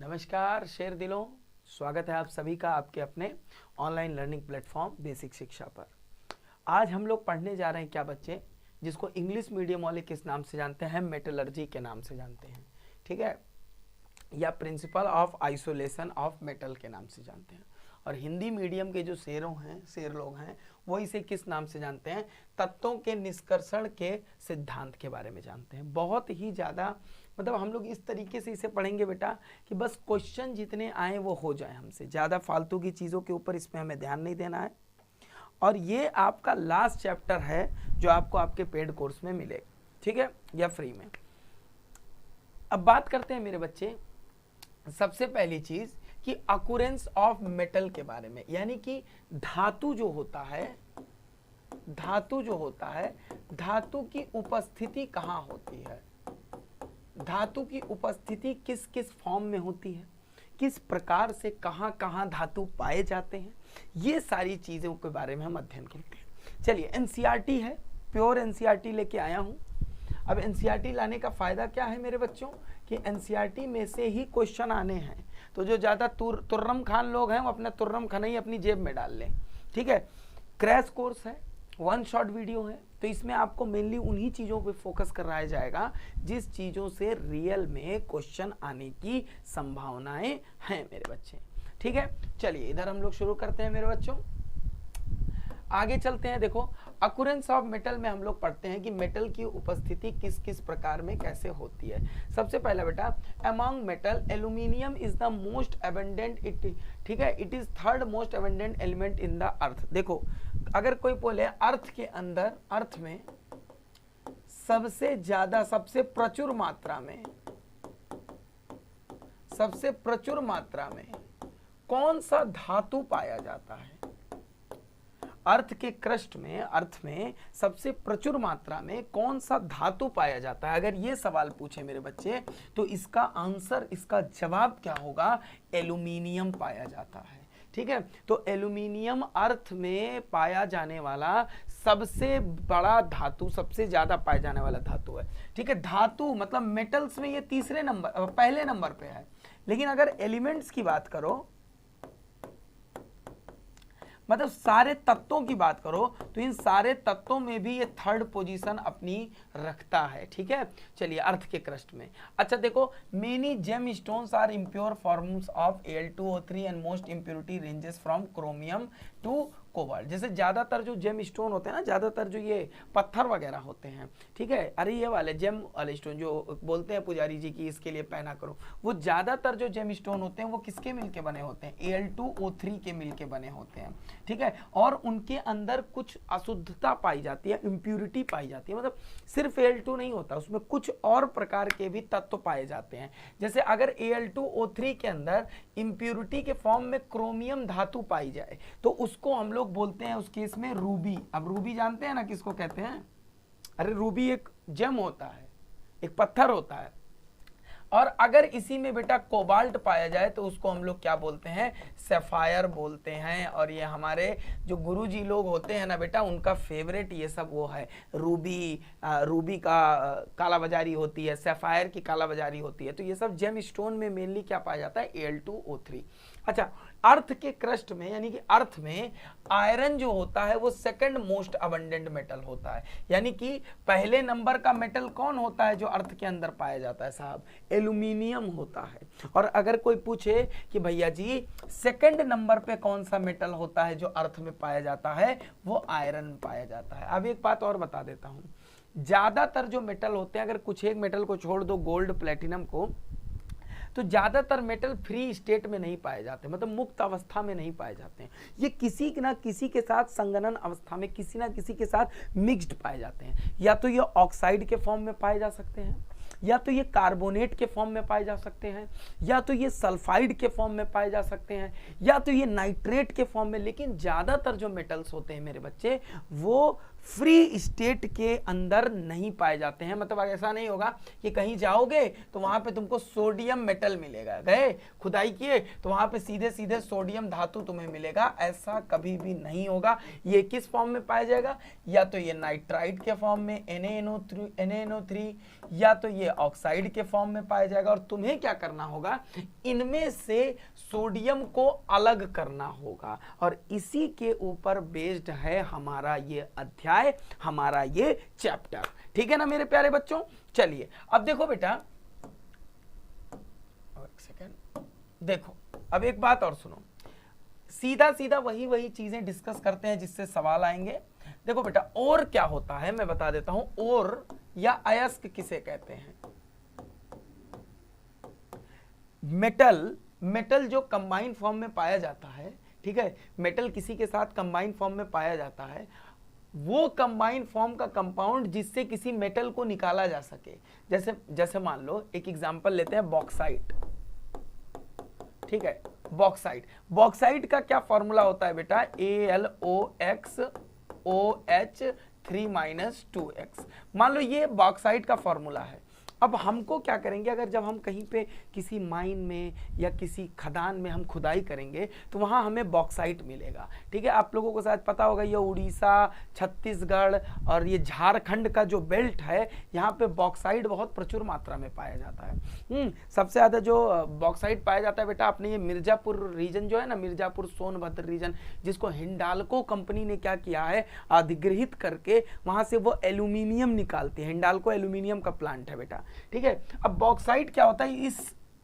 नमस्कार शेर दिलों, स्वागत है आप सभी का आपके अपने ऑनलाइन लर्निंग प्लेटफॉर्म बेसिक शिक्षा पर। आज हम लोग पढ़ने जा रहे हैं क्या बच्चे, जिसको इंग्लिश मीडियम वाले किस नाम से जानते हैं, मेटलर्जी के नाम से जानते हैं, ठीक है, या principle of isolation of metal के नाम से जानते हैं। और हिंदी मीडियम के जो शेर लोग हैं वो इसे किस नाम से जानते हैं, तत्वों के निष्कर्षण के सिद्धांत के बारे में जानते हैं। बहुत ही ज़्यादा मतलब हम लोग इस तरीके से इसे पढ़ेंगे बेटा कि बस क्वेश्चन जितने आए वो हो जाए हमसे, ज़्यादा फालतू की चीज़ों के ऊपर इसमें हमें ध्यान नहीं देना है। और ये आपका लास्ट चैप्टर है जो आपको आपके पेड कोर्स में मिलेगा, ठीक है, या फ्री में। अब बात करते हैं मेरे बच्चे, सबसे पहली चीज़ कि अकुरेंस ऑफ मेटल के बारे में, यानी कि धातु जो होता है, धातु की उपस्थिति कहाँ होती है, धातु की उपस्थिति किस किस फॉर्म में होती है, किस प्रकार से कहाँ कहाँ धातु पाए जाते हैं, ये सारी चीज़ों के बारे में हम अध्ययन करते हैं। चलिए, एनसीईआरटी है, प्योर एनसीईआरटी लेके आया हूँ। अब एनसीईआरटी लाने का फ़ायदा क्या है मेरे बच्चों कि एनसीईआरटी में से ही क्वेश्चन आने हैं, तो जो ज़्यादा तुर्रम खान लोग हैं वो अपना तुर्रम खनई अपनी जेब में डाल लें, ठीक है। क्रैश कोर्स है, वन शॉट वीडियो है, तो इसमें आपको मेनली उन्हीं चीज़ों पे फोकस कराया जाएगा जिस चीज़ों से रियल में क्वेश्चन आने की संभावनाएं हैं मेरे बच्चे, ठीक है। चलिए इधर हम लोग शुरू करते हैं मेरे बच्चों, आगे चलते हैं। देखो, अकुरेंस ऑफ मेटल में हम लोग पढ़ते हैं कि मेटल की उपस्थिति किस किस प्रकार में कैसे होती है। सबसे पहला बेटा, among metal aluminium is the most abundant, ठीक है, it is third most abundant element in the earth. देखो, अगर कोई बोले अर्थ के अंदर, अर्थ में सबसे ज्यादा, सबसे प्रचुर मात्रा में कौन सा धातु पाया जाता है, अर्थ के क्रस्ट में, अर्थ में सबसे प्रचुर मात्रा में कौन सा धातु पाया जाता है, अगर ये सवाल पूछे मेरे बच्चे तो इसका आंसर, इसका जवाब क्या होगा, एल्यूमिनियम पाया जाता है, ठीक है। तो एल्यूमिनियम अर्थ में पाया जाने वाला सबसे बड़ा धातु, सबसे ज्यादा पाया जाने वाला धातु है, ठीक है। धातु मतलब मेटल्स में ये पहले नंबर पे है, लेकिन अगर एलिमेंट्स की बात करो, मतलब सारे तत्वों की बात करो, तो इन सारे तत्वों में भी ये थर्ड पोजीशन अपनी रखता है, ठीक है। चलिए, अर्थ के क्रस्ट में, अच्छा देखो, many gem stones are impure forms of Al2O3 and most impurity ranges from chromium to cobalt. जैसे ज्यादातर जो जेम स्टोन होते हैं ना, ज्यादातर जो ये पत्थर वगैरह होते हैं, ठीक है, अरे ये वाले जेम वाले स्टोन जो बोलते हैं पुजारी जी की इसके लिए पहना करो, वो ज्यादातर जो जेम स्टोन होते हैं वो किसके मिलके बने होते हैं, Al2O3 के मिलके बने होते हैं, ठीक है। और उनके अंदर कुछ अशुद्धता पाई जाती है, इम्प्यूरिटी पाई जाती है, मतलब सिर्फ Al2 नहीं होता, उसमें कुछ और प्रकार के भी तत्व पाए जाते हैं। जैसे अगर Al2O3 के अंदर इम्प्यूरिटी के फॉर्म में क्रोमियम धातु पाई जाए तो उसको हम लोग बोलते हैं उस केस में रूबी। अब रूबी जानते हैं ना किसको कहते हैं, अरे रूबी एक जेम होता है, एक पत्थर होता है। और अगर इसी में बेटा कोबाल्ट पाया जाए तो उसको हम लोग क्या बोलते हैं, सैफायर बोलते हैं। और ये हमारे जो गुरुजी लोग होते हैं ना बेटा, उनका फेवरेट ये सब वो है, रूबी का काला बाजारी होती है, सैफायर की काला बाजारी होती है। तो ये सब जेम स्टोन में मेनली क्या पाया जाता है, Al2O3। अच्छा, अर्थ के क्रस्ट में, यानी कि अर्थ में आयरन जो होता है वो सेकंड मोस्ट अबंडेंट मेटल होता है, यानी कि पहले नंबर का मेटल कौन होता है जो अर्थ के अंदर पाया जाता है साहब, एल्यूमिनियम होता है। और अगर कोई पूछे कि भैया जी सेकंड नंबर पे कौन सा मेटल होता है जो अर्थ में पाया जाता है, वो आयरन पाया जाता है। अब एक बात और बता देता हूं, ज्यादातर जो मेटल होते हैं, अगर कुछ एक मेटल को छोड़ दो, गोल्ड प्लेटिनम को, तो ज्यादातर मेटल फ्री स्टेट में नहीं पाए जाते, मतलब मुक्त अवस्था में नहीं पाए जाते हैं। ये किसी ना किसी के साथ संगनन अवस्था में, किसी ना किसी के साथ मिक्स्ड पाए जाते हैं। या तो ये ऑक्साइड के फॉर्म में पाए जा सकते हैं, या तो ये कार्बोनेट के फॉर्म में पाए जा सकते हैं, या तो ये सल्फाइड के फॉर्म में पाए जा सकते हैं, या तो ये नाइट्रेट के फॉर्म में। लेकिन ज़्यादातर जो मेटल्स होते हैं मेरे बच्चे वो फ्री स्टेट के अंदर नहीं पाए जाते हैं। मतलब ऐसा नहीं होगा कि कहीं जाओगे तो वहां पे तुमको सोडियम मेटल मिलेगा, गए खुदाई किए तो वहां पे सीधे सीधे सोडियम धातु तुम्हें मिलेगा, ऐसा कभी भी नहीं होगा। ये किस फॉर्म में पाया जाएगा, या तो ये नाइट्राइड के फॉर्म में NaNO3 या तो ये ऑक्साइड के फॉर्म में पाया जाएगा। और तुम्हें क्या करना होगा, इनमें से सोडियम को अलग करना होगा, और इसी के ऊपर बेस्ड है हमारा ये अध्याय, हमारा ये चैप्टर। ठीक है ना मेरे प्यारे बच्चों। चलिए अब देखो बेटा, एक सेकेंड, देखो अब एक बात और सुनो, सीधा सीधा वही चीजें डिस्कस करते हैं जिससे सवाल आएंगे। देखो बेटा, और क्या होता है मैं बता देता हूं, और या अयस्क किसे कहते हैं। मेटल जो कंबाइंड फॉर्म में पाया जाता है, ठीक है, मेटल किसी के साथ कंबाइंड फॉर्म में पाया जाता है, वो कंबाइंड फॉर्म का कंपाउंड जिससे किसी मेटल को निकाला जा सके। जैसे मान लो एक एग्जांपल लेते हैं, बॉक्साइट। ठीक है, बॉक्साइट का क्या फॉर्मूला होता है बेटा, AlOxOH3 - 2x। मान लो ये बॉक्साइट का फॉर्मूला है। अब हमको क्या करेंगे, अगर जब हम कहीं पे किसी माइन में या किसी खदान में हम खुदाई करेंगे तो वहाँ हमें बॉक्साइट मिलेगा। ठीक है, आप लोगों को शायद पता होगा ये उड़ीसा, छत्तीसगढ़ और ये झारखंड का जो बेल्ट है, यहाँ पे बॉक्साइट बहुत प्रचुर मात्रा में पाया जाता है। सबसे ज़्यादा जो बॉक्साइट पाया जाता है बेटा अपने ये मिर्ज़ापुर रीजन जो है ना, मिर्ज़ापुर सोनभद्र रीजन, जिसको हिंडाल्को कंपनी ने क्या किया है, अधिग्रहित करके वहाँ से वो एल्यूमिनियम निकालती है। हिंडाल्को एल्यूमिनियम का प्लांट है बेटा। ठीक है, अब बॉक्साइट क्या होता है,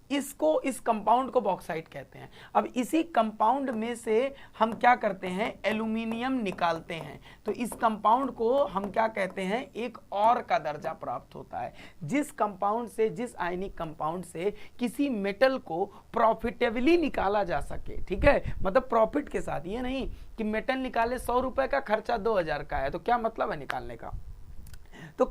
इस कंपाउंड को बॉक्साइट कहते हैं। अब इसी कंपाउंड में से हम क्या करते हैं, एल्यूमिनियम निकालते हैं, तो इस कंपाउंड को हम क्या कहते हैं, एक और का दर्जा प्राप्त होता है। जिस आयनिक कंपाउंड से किसी मेटल को प्रॉफिटेबली निकाला जा सके। ठीक है, मतलब प्रॉफिट के साथ, ये नहीं कि मेटल निकाले 100 रुपए का, खर्चा 2000 का है, तो क्या मतलब है निकालने का। तो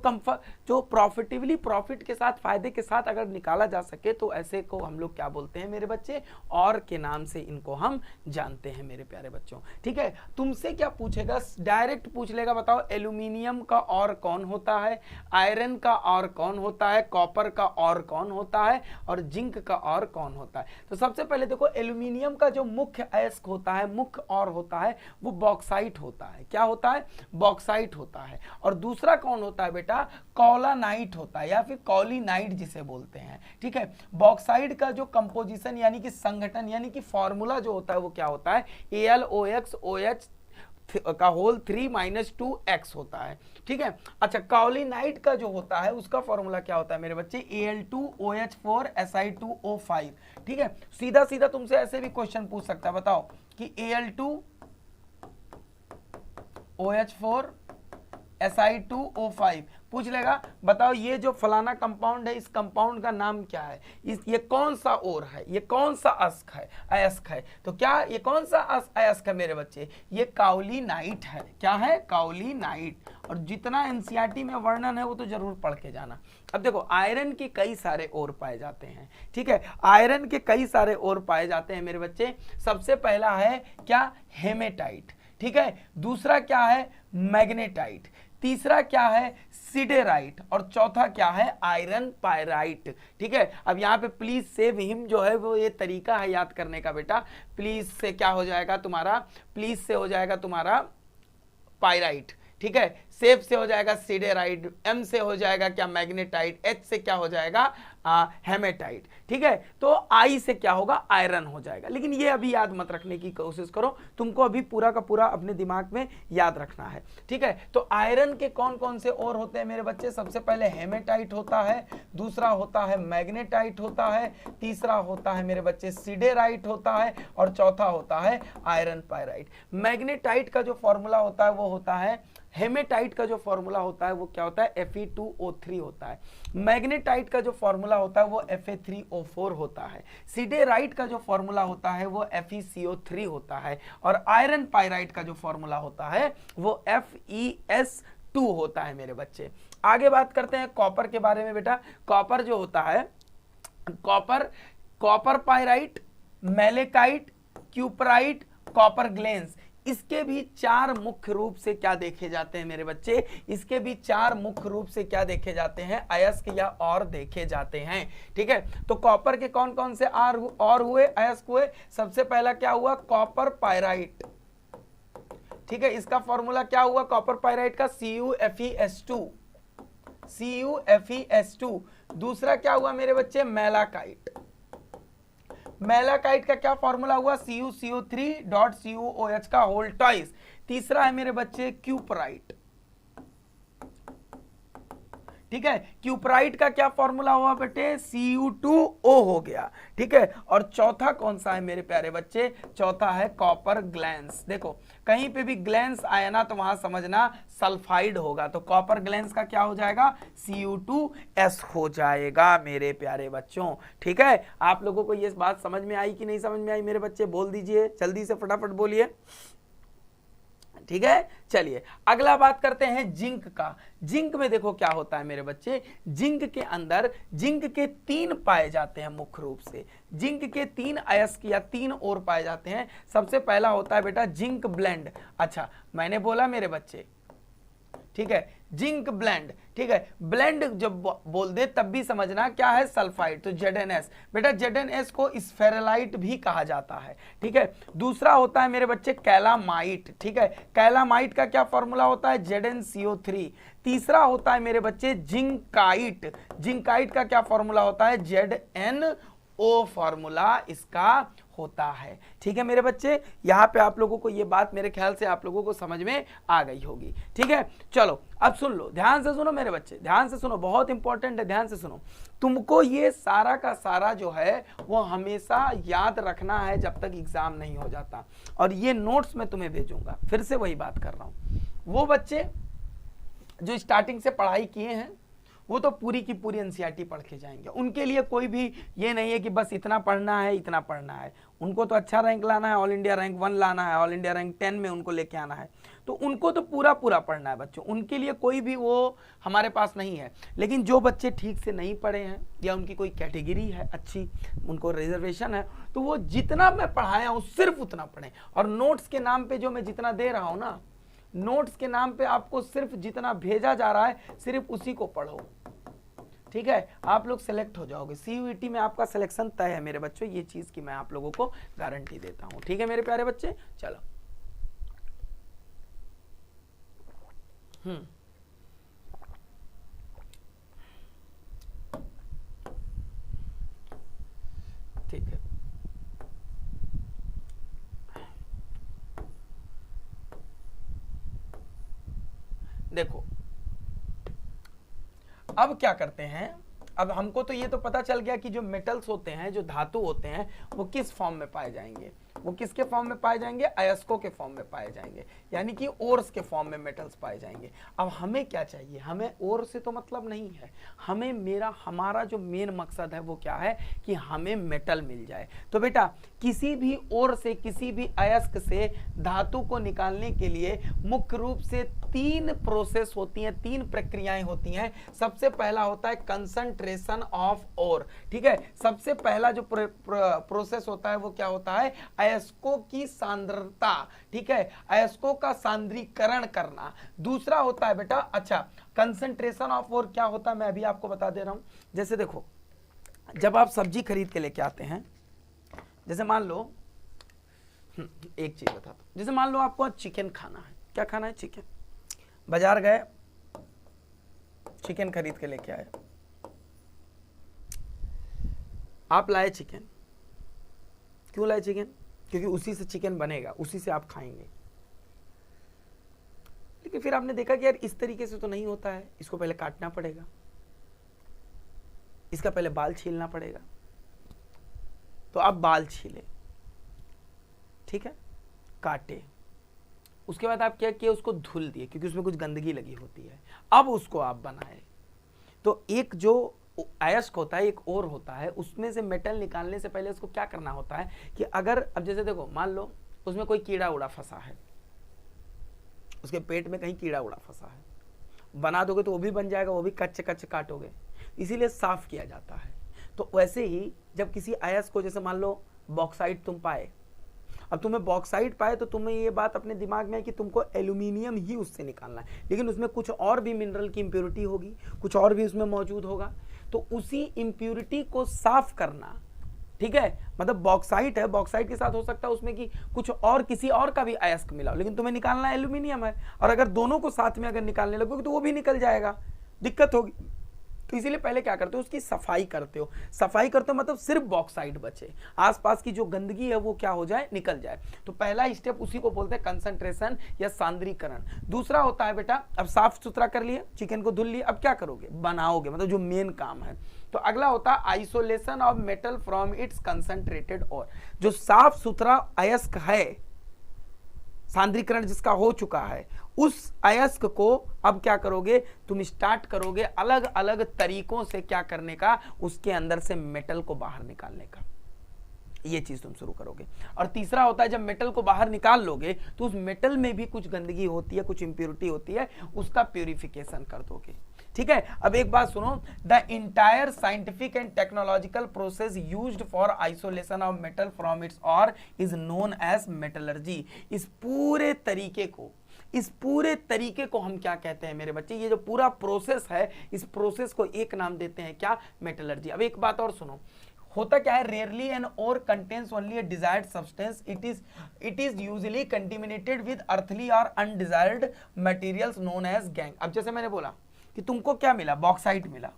जो प्रॉफिटेबली, प्रॉफिट के साथ, फायदे के साथ अगर निकाला जा सके तो ऐसे को हम लोग क्या बोलते हैं मेरे बच्चे, और के नाम से इनको हम जानते हैं मेरे प्यारे बच्चों। ठीक है, तुमसे क्या पूछेगा, डायरेक्ट पूछ लेगा, बताओ एल्यूमिनियम का और कौन होता है, आयरन का और कौन होता है, कॉपर का और कौन होता है, और जिंक का और कौन होता है। तो सबसे पहले देखो, एल्यूमिनियम का जो मुख्य अयस्क होता है, मुख्य और होता है, वो बॉक्साइट होता है। क्या होता है, बॉक्साइट होता है। और दूसरा कौन होता है बेटा, कॉलानाइट होता है, या फिर कॉलिनाइट जिसे बोलते हैं। ठीक है, बॉक्साइट का जो कंपोजिशन यानी कि संगठन यानी कि फॉर्मूला जो होता है वो क्या होता है, AlOxOH का होल 3 - 2x होता है। ठीक है, अच्छा, कॉलिनाइट का जो होता है उसका फॉर्मूला क्या होता है मेरे बच्चे, Al2OH4Si2O5। ठीक है, सीधा सीधा तुमसे ऐसे भी क्वेश्चन पूछ सकता है, बताओ कि Al2OH4Si2O5 पूछ लेगा, बताओ ये जो फलाना कंपाउंड है, इस कंपाउंड का नाम क्या है, ये कौन सा ओर है, ये कौन सा अयस्क है। तो क्या ये कौन सा अयस्क है मेरे बच्चे, ये काओलिनाइट है। क्या है, काओलिनाइट। और जितना एनसीईआरटी में वर्णन है वो तो जरूर पढ़ के जाना। अब देखो, आयरन के कई सारे ओर पाए जाते हैं। ठीक है, आयरन के कई सारे ओर पाए जाते हैं मेरे बच्चे। सबसे पहला है क्या, हेमेटाइट। ठीक है, दूसरा क्या है, मैग्नेटाइट, तीसरा क्या है, सिडेराइट, और चौथा क्या है, आयरन पायराइट। ठीक है, अब यहाँ पे प्लीज सेव हिम जो है वो ये तरीका है याद करने का बेटा। प्लीज से क्या हो जाएगा तुम्हारा, प्लीज से हो जाएगा तुम्हारा पायराइट। ठीक है, सेफ से हो जाएगा सिडेराइट, एम से हो जाएगा क्या, मैग्नेटाइट, एच से क्या हो जाएगा, हेमेटाइट। ठीक है, तो आई से क्या होगा, आयरन हो जाएगा। लेकिन ये अभी याद मत रखने की कोशिश करो, तुमको अभी पूरा का पूरा अपने दिमाग में याद रखना है। ठीक है, तो आयरन के कौन कौन से और होते हैं मेरे बच्चे, सबसे पहले हेमेटाइट होता है, दूसरा होता है मैग्नेटाइट होता है, तीसरा होता है मेरे बच्चे सिडेराइट होता है, और चौथा होता है आयरन पायराइट। मैग्नेटाइट का जो फॉर्मूला होता है वो होता है, हेमेटाइट का जो फॉर्मूला होता है वो क्या होता है, Fe2O3 होता है। मैग्नेटाइट का जो फॉर्मूला होता है वो Fa3O4 होता है। सिडेराइट का जो फॉर्मूला होता है वो FeCO3 होता है, और आयरन पायराइट का जो फॉर्मूला होता है वो FeS2 होता है मेरे बच्चे। आगे बात करते हैं कॉपर के बारे में बेटा। कॉपर जो होता है, copper pyrite, malachite, cuprite, copper glens, इसके भी 4 मुख्य रूप से क्या देखे जाते हैं मेरे बच्चे, इसके भी 4 मुख्य रूप से क्या देखे जाते हैं, अयस्क या और देखे जाते हैं। ठीक है, तो कॉपर के कौन कौन से और हुए, अयस्क हुए। सबसे पहला क्या हुआ, कॉपर पायराइट। ठीक है, इसका फॉर्मूला क्या हुआ कॉपर पायराइट का, CuFeS2, CuFeS2। दूसरा क्या हुआ मेरे बच्चे, मैलाकाइट। मैलाकाइट का क्या फॉर्मूला हुआ, CuCO3.CuOH का होल ट्वाइस। तीसरा है मेरे बच्चे क्यूपराइट। ठीक है, क्यूपराइट का क्या फॉर्मूला हुआ बेटे, Cu2O हो गया। ठीक है, और चौथा कौन सा है मेरे प्यारे बच्चे, चौथा है कॉपर ग्लैंस। देखो कहीं पे भी ग्लैंस आया ना तो वहां समझना सल्फाइड होगा, तो कॉपर ग्लैंस का क्या हो जाएगा, Cu2S हो जाएगा मेरे प्यारे बच्चों। ठीक है, आप लोगों को ये बात समझ में आई कि नहीं समझ में आई मेरे बच्चे, बोल दीजिए जल्दी से, फटाफट बोलिए। ठीक है, चलिए अगला बात करते हैं जिंक का। जिंक में देखो क्या होता है मेरे बच्चे, जिंक के अंदर जिंक के 3 पाए जाते हैं मुख्य रूप से। जिंक के 3 अयस्क या 3 और पाए जाते हैं। सबसे पहला होता है बेटा जिंक ब्लेंड। अच्छा मैंने बोला मेरे बच्चे, ठीक है, जिंक ब्लेंड। ठीक है, ब्लेंड जब बोल दे तब भी समझना क्या है, सल्फाइड, तो ZnS। बेटा ZnS को स्फेरलाइट भी कहा जाता है। ठीक है, दूसरा होता है मेरे बच्चे कैलामाइट। ठीक है, कैलामाइट का क्या फॉर्मूला होता है, ZnCO3। तीसरा होता है मेरे बच्चे जिंकाइट। जिंकाइट का क्या फॉर्मूला होता है, ZnO फॉर्मूला इसका होता है। ठीक है मेरे बच्चे, यहां पे आप लोगों को ये बात मेरे ख्याल से आप लोगों को समझ में आ गई होगी। ठीक है, चलो अब सुन लो, ध्यान से सुनो मेरे बच्चे, ध्यान से सुनो, बहुत इंपॉर्टेंट है, ध्यान से सुनो। तुमको ये सारा का सारा जो है वो हमेशा याद रखना है जब तक एग्जाम नहीं हो जाता, और ये नोट्स मैं तुम्हें भेजूंगा। फिर से वही बात कर रहा हूं, वो बच्चे जो स्टार्टिंग से पढ़ाई किए हैं वो तो पूरी की पूरी एनसीईआरटी पढ़ के जाएंगे। उनके लिए कोई भी ये नहीं है कि बस इतना पढ़ना है इतना पढ़ना है। उनको तो अच्छा रैंक लाना है, ऑल इंडिया रैंक 1 लाना है, ऑल इंडिया रैंक 10 में उनको लेके आना है, तो उनको तो पूरा पूरा पढ़ना है बच्चों। उनके लिए कोई भी वो हमारे पास नहीं है। लेकिन जो बच्चे ठीक से नहीं पढ़े हैं या उनकी कोई कैटेगरी है अच्छी, उनको रिजर्वेशन है, तो वो जितना मैं पढ़ाया हूँ सिर्फ उतना पढ़ें। और नोट्स के नाम पे जो मैं जितना दे रहा हूँ ना, नोट्स के नाम पे आपको सिर्फ जितना भेजा जा रहा है सिर्फ उसी को पढ़ो। ठीक है, आप लोग सेलेक्ट हो जाओगे, CUET में आपका सिलेक्शन तय है मेरे बच्चों, ये चीज की मैं आप लोगों को गारंटी देता हूं। ठीक है मेरे प्यारे बच्चे, चलो ठीक है। देखो अब क्या करते हैं, अब हमको तो ये तो पता चल गया कि जो मेटल्स होते हैं, जो धातु होते हैं, वो किस फॉर्म में पाए जाएंगे, वो किसके फॉर्म में पाए जाएंगे, अयस्कों के फॉर्म में पाए जाएंगे, यानी कि ओर्स के फॉर्म में मेटल्स पाए जाएंगे। अब हमें क्या चाहिए, हमें ओर से तो मतलब नहीं है, हमें हमारा जो मेन मकसद है वो क्या है कि हमें मेटल मिल जाए। तो बेटा किसी भी ओर से, किसी भी अयस्क से धातु को निकालने के लिए मुख्य रूप से 3 प्रोसेस होती हैं, 3 प्रक्रियाएं होती हैं। सबसे पहला होता है कंसंट्रेशन ऑफ ओर। ठीक है, सबसे पहला जो प्रोसेस होता है वो क्या होता है, अयस्कों की सांद्रता। ठीक है, अयस्कों का सांद्रीकरण करना। दूसरा होता है बेटा, अच्छा कंसंट्रेशन ऑफ ओर क्या होता है मैं अभी आपको बता दे रहा हूं। जैसे देखो, जब आप सब्जी खरीद के लेके आते हैं, जैसे मान लो एक चीज बताता हूं, जैसे मान लो आपको चिकन खाना है, क्या खाना है, चिकन। बाजार गए, चिकन खरीद के लेके आए, आप लाए चिकन। क्यों लाए चिकन, क्योंकि उसी से चिकन बनेगा, उसी से आप खाएंगे। लेकिन फिर आपने देखा कि यार इस तरीके से तो नहीं होता है, इसको पहले काटना पड़ेगा, इसका पहले बाल छीलना पड़ेगा। तो आप बाल छीले, ठीक है, काटे, उसके बाद आप क्या किए, उसको धुल दिए क्योंकि उसमें कुछ गंदगी लगी होती है। अब उसको आप बनाए। तो एक जो अयस्क होता है, एक और होता है, उसमें से मेटल निकालने से पहले उसको क्या करना होता है कि अगर अब जैसे देखो मान लो उसमें कोई कीड़ा उड़ा फंसा है, उसके पेट में कहीं कीड़ा उड़ा फंसा है, बना दोगे तो वो भी बन जाएगा, वो भी कच्चे कच्चे काटोगे, इसीलिए साफ किया जाता है। तो वैसे ही जब किसी अयस्क को, जैसे मान लो बॉक्साइट तुम पाए, अब तुम्हें बॉक्साइट पाए तो तुम्हें ये बात अपने दिमाग में है कि तुमको एल्यूमिनियम ही उससे निकालना है, लेकिन उसमें कुछ और भी मिनरल की इंप्योरिटी होगी, कुछ और भी उसमें मौजूद होगा, तो उसी इंप्योरिटी को साफ करना, ठीक है, मतलब बॉक्साइट है, बॉक्साइट के साथ हो सकता है उसमें कि कुछ और किसी और का भी अयस्क मिला हो, लेकिन तुम्हें निकालना एल्यूमिनियम है, और अगर दोनों को साथ में अगर निकालने लगोगे तो वो भी निकल जाएगा, दिक्कत होगी। तो इसीलिए पहले क्या करते हो, उसकी सफाई करते हो। सफाई करते हो मतलब सिर्फ बॉक्साइट बचे, आसपास की जो गंदगी है वो क्या हो जाए, निकल जाए। तो पहला स्टेप उसी को बोलते हैं कंसंट्रेशन या सांद्रीकरण। दूसरा होता है बेटा, अब साफ सुथरा कर लिए, चिकन को धुल लिए, अब क्या करोगे, बनाओगे, मतलब जो मेन काम है। तो अगला होता है isolation of metal from its concentrated ore. जो साफ सुथरा अयस्क है, सांद्रीकरण जिसका हो चुका है, उस अयस्क को अब क्या करोगे, तुम स्टार्ट करोगे अलग अलग तरीकों से क्या करने का, उसके अंदर से मेटल को बाहर निकालने का, ये चीज तुम शुरू करोगे। और तीसरा होता है, जब मेटल को बाहर निकाल लोगे तो उस मेटल में भी कुछ गंदगी होती है, कुछ इंप्योरिटी होती है, उसका प्यूरिफिकेशन कर दोगे, ठीक है। अब एक बात सुनो, the entire scientific and technological process used for isolation of metal from its ore is known as metallurgy. इस पूरे तरीके को हम क्या कहते हैं मेरे बच्चे, ये जो पूरा प्रोसेस है, इस प्रोसेस को एक नाम देते हैं क्या, मेटलर्जी। अब एक बात और सुनो, होता क्या है, rarely an ore contains only a desired substance, it is usually contaminated with earthly और undesired materials known as gangue. अब जैसे मैंने बोला कि तुमको क्या मिला, बॉक्साइट मिला,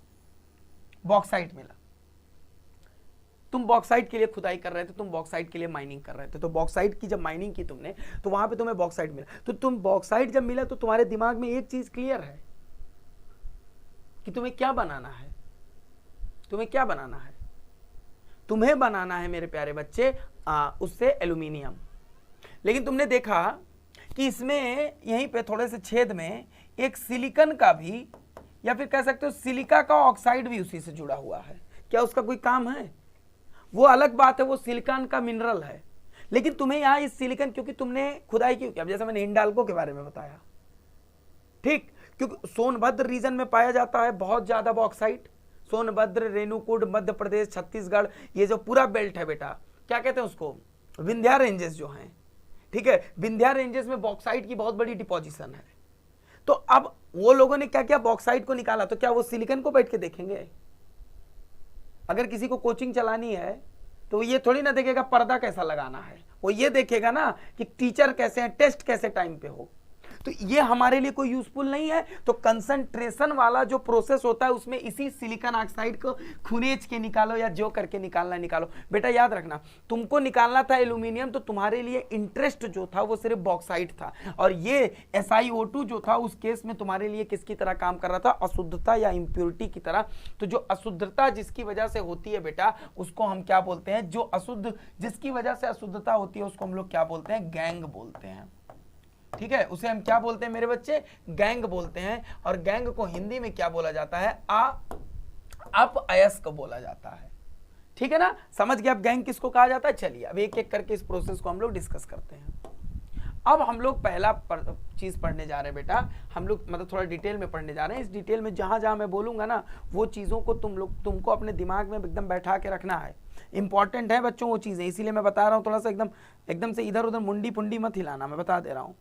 तुम बॉक्साइट के लिए खुदाई कर रहे थे, तुम बॉक्साइट के लिए माइनिंग कर रहे थे, तो बॉक्साइट की जब माइनिंग की तुमने तो वहां पे तुम्हें बॉक्साइट मिला, तो तुम बॉक्साइट जब मिला तो तुम्हारे दिमाग में एक चीज क्लियर है कि तुम्हें क्या बनाना है, तुम्हें बनाना है मेरे प्यारे बच्चे उससे एल्यूमिनियम। लेकिन तुमने देखा कि इसमें यहीं पे थोड़े से छेद में एक सिलिकॉन का भी, या फिर कह सकते हो सिलिका का ऑक्साइड भी उसी से जुड़ा हुआ है। क्या उसका कोई काम है, वो अलग बात है, वो सिलिकॉन का मिनरल है, लेकिन तुम्हें यहां इस सिलिकॉन, क्योंकि तुमने खुदाई क्यों किया, जैसे मैंने हिंडाल्को के बारे में बताया, ठीक, क्योंकि सोनभद्र रीजन में पाया जाता है बहुत ज्यादा बॉक्साइट, सोनभद्र, रेणुकूट, मध्य प्रदेश, छत्तीसगढ़, ये जो पूरा बेल्ट है बेटा, क्या कहते हैं उसको, विंध्या रेंजेस जो हैं, ठीक है, विंध्या रेंजेस में बॉक्साइट की बहुत बड़ी डिपोजिशन है। तो अब वो लोगों ने क्या किया, बॉक्साइट को निकाला, तो क्या वो सिलिकॉन को बैठ के देखेंगे? अगर किसी को कोचिंग चलानी है तो ये थोड़ी ना देखेगा पर्दा कैसा लगाना है, वो ये देखेगा ना कि टीचर कैसे हैं, टेस्ट कैसे टाइम पे हो। तो ये हमारे लिए कोई यूजफुल नहीं है। तो कंसंट्रेशन वाला जो प्रोसेस होता है उसमें इसी सिलिकॉन ऑक्साइड को खुनेच के निकालो या जो करके निकालना निकालो। बेटा याद रखना, तुमको निकालना था एल्यूमिनियम, तो तुम्हारे लिए इंटरेस्ट जो था वो सिर्फ बॉक्साइट था, और ये SiO2 जो था उस केस में तुम्हारे लिए किसकी तरह काम कर रहा था, अशुद्धता या इंप्योरिटी की तरह। तो जो अशुद्धता जिसकी वजह से होती है बेटा, उसको हम क्या बोलते हैं, जो अशुद्ध जिसकी वजह से अशुद्धता होती है उसको हम लोग क्या बोलते हैं, गैंग बोलते हैं, ठीक है, उसे हम क्या बोलते हैं मेरे बच्चे, गैंग बोलते हैं। और गैंग को हिंदी में क्या बोला जाता है, अपअयस्क बोला जाता है, ठीक है ना, समझ गए आप गैंग किसको कहा जाता है। चलिए अब एक एक करके इस प्रोसेस को हम लोग डिस्कस करते हैं। अब हम लोग पहला चीज पढ़ने जा रहे हैं बेटा, हम लोग मतलब थोड़ा डिटेल में पढ़ने जा रहे हैं। इस डिटेल में जहां जहां मैं बोलूंगा ना, वो चीजों को तुमको अपने दिमाग में एकदम बैठा के रखना है, इंपॉर्टेंट है बच्चों वो चीजें, इसीलिए मैं बता रहा हूँ। थोड़ा सा एकदम से इधर उधर मुंडी पुंडी मत हिलाना, मैं बता दे रहा हूँ,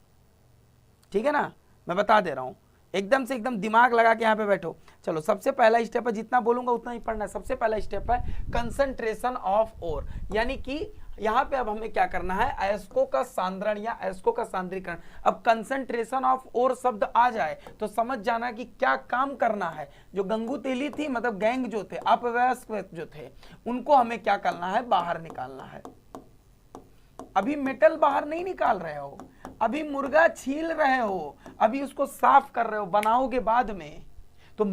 ठीक है ना, मैं बता दे रहा हूं, एकदम से एकदम दिमाग लगा के यहां पे बैठो। चलो सबसे पहला स्टेप है, जितना बोलूंगा उतना ही पढ़ना है। सबसे पहला स्टेप है कंसंट्रेशन ऑफ ओर, यानी कि यहां पे अब हमें क्या करना है, अयस्कों का सांद्रण या अयस्कों का सांद्रीकरण। अब कंसंट्रेशन ऑफ ओर शब्द आ जाए तो समझ जाना कि क्या काम करना है। जो गंगू तेली थी, मतलब गैंग जो थे, अपवयस्क जो थे, उनको हमें क्या करना है, बाहर निकालना है। अभी मेटल बाहर नहीं निकाल रहे हो, अभी मुर्गा छील रहे हो, अभी उसको साफ कर रहे हो, बनाओगे बाद में। तो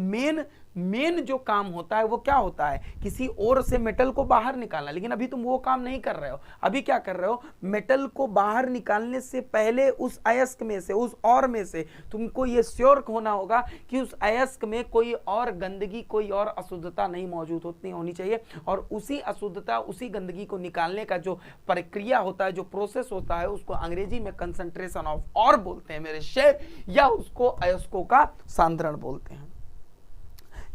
मेन जो काम होता है वो क्या होता है, किसी और से मेटल को बाहर निकालना। लेकिन अभी तुम वो काम नहीं कर रहे हो, अभी क्या कर रहे हो, मेटल को बाहर निकालने से पहले उस अयस्क में से, उस और में से तुमको ये श्योर होना होगा कि उस अयस्क में कोई और गंदगी, कोई और अशुद्धता नहीं मौजूद होनी चाहिए। और उसी अशुद्धता, उसी गंदगी को निकालने का जो प्रक्रिया होता है, जो प्रोसेस होता है, उसको अंग्रेजी में कंसंट्रेशन ऑफ और बोलते हैं मेरे शेर, या उसको अयस्कों का सांद्रण बोलते हैं।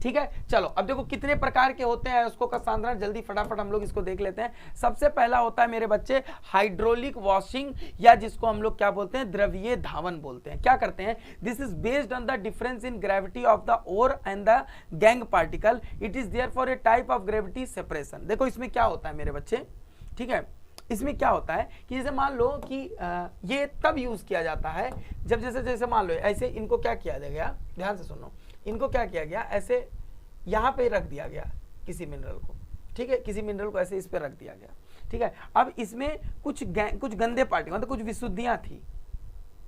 ठीक है। चलो अब देखो कितने प्रकार के होते हैं अयस्कों का सांद्रण, जल्दी फटाफट हम लोग इसको देख लेते हैं। सबसे पहला होता है मेरे बच्चे हाइड्रोलिक वॉशिंग, या जिसको हम लोग क्या बोलते हैं, द्रवीय धावन बोलते हैं। क्या करते हैं, this is based on the difference in gravity of the ore and the gangue particle, it is therefore a type of gravity separation. देखो इसमें क्या होता है मेरे बच्चे, ठीक है, इसमें क्या होता है कि जैसे मान लो कि ये तब यूज किया जाता है जब जैसे जैसे मान लो ऐसे इनको क्या किया गया, ध्यान से सुनो, इनको क्या किया गया, ऐसे यहां पे रख दिया गया किसी मिनरल को, ठीक है, किसी मिनरल को ऐसे इस पे रख दिया गया, ठीक है। अब इसमें कुछ गंदे पार्टिकल, मतलब कुछ विशुद्धियां थी,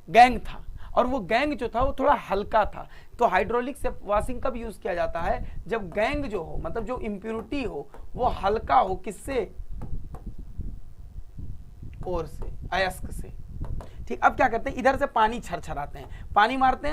गैंग था, और वो गैंग जो था वो थोड़ा हल्का था। तो हाइड्रोलिक से वॉशिंग कब यूज किया जाता है, जब गैंग जो हो, मतलब जो इम्प्यूरिटी हो वो हल्का हो, किससे, ओर से, अयस्क से, ठीक। अब क्या करते हैं, इधर से पानी छरछराते हैं, पानी मारते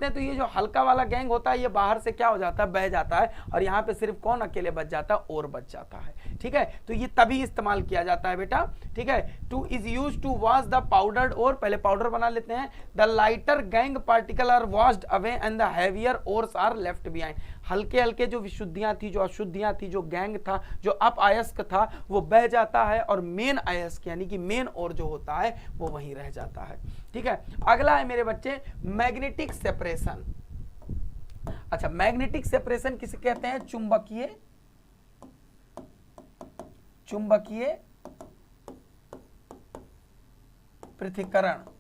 हैं तो ये जो हल्का वाला गैंग होता है ये बाहर से क्या हो जाता है, बह जाता है, और यहाँ पे सिर्फ कौन अकेले बच जाता है, ओर बच जाता है, ठीक है। तो ये तभी इस्तेमाल किया जाता है बेटा, ठीक है। To is use to wash the powdered ore, पहले पाउडर बना लेते हैं, the lighter gangue particle are washed away and the heavier ores are left behind. हल्के हल्के जो विशुद्धियां थी, जो अशुद्धियां थी, जो गैंग था, जो अप अयस्क था, वो बह जाता है, और मेन अयस्क यानी कि मेन ओर जो होता है वो वहीं रह जाता है, ठीक है। अगला है मेरे बच्चे मैग्नेटिक सेपरेशन। अच्छा, मैग्नेटिक सेपरेशन किसे कहते हैं, चुंबकीय पृथक्करण,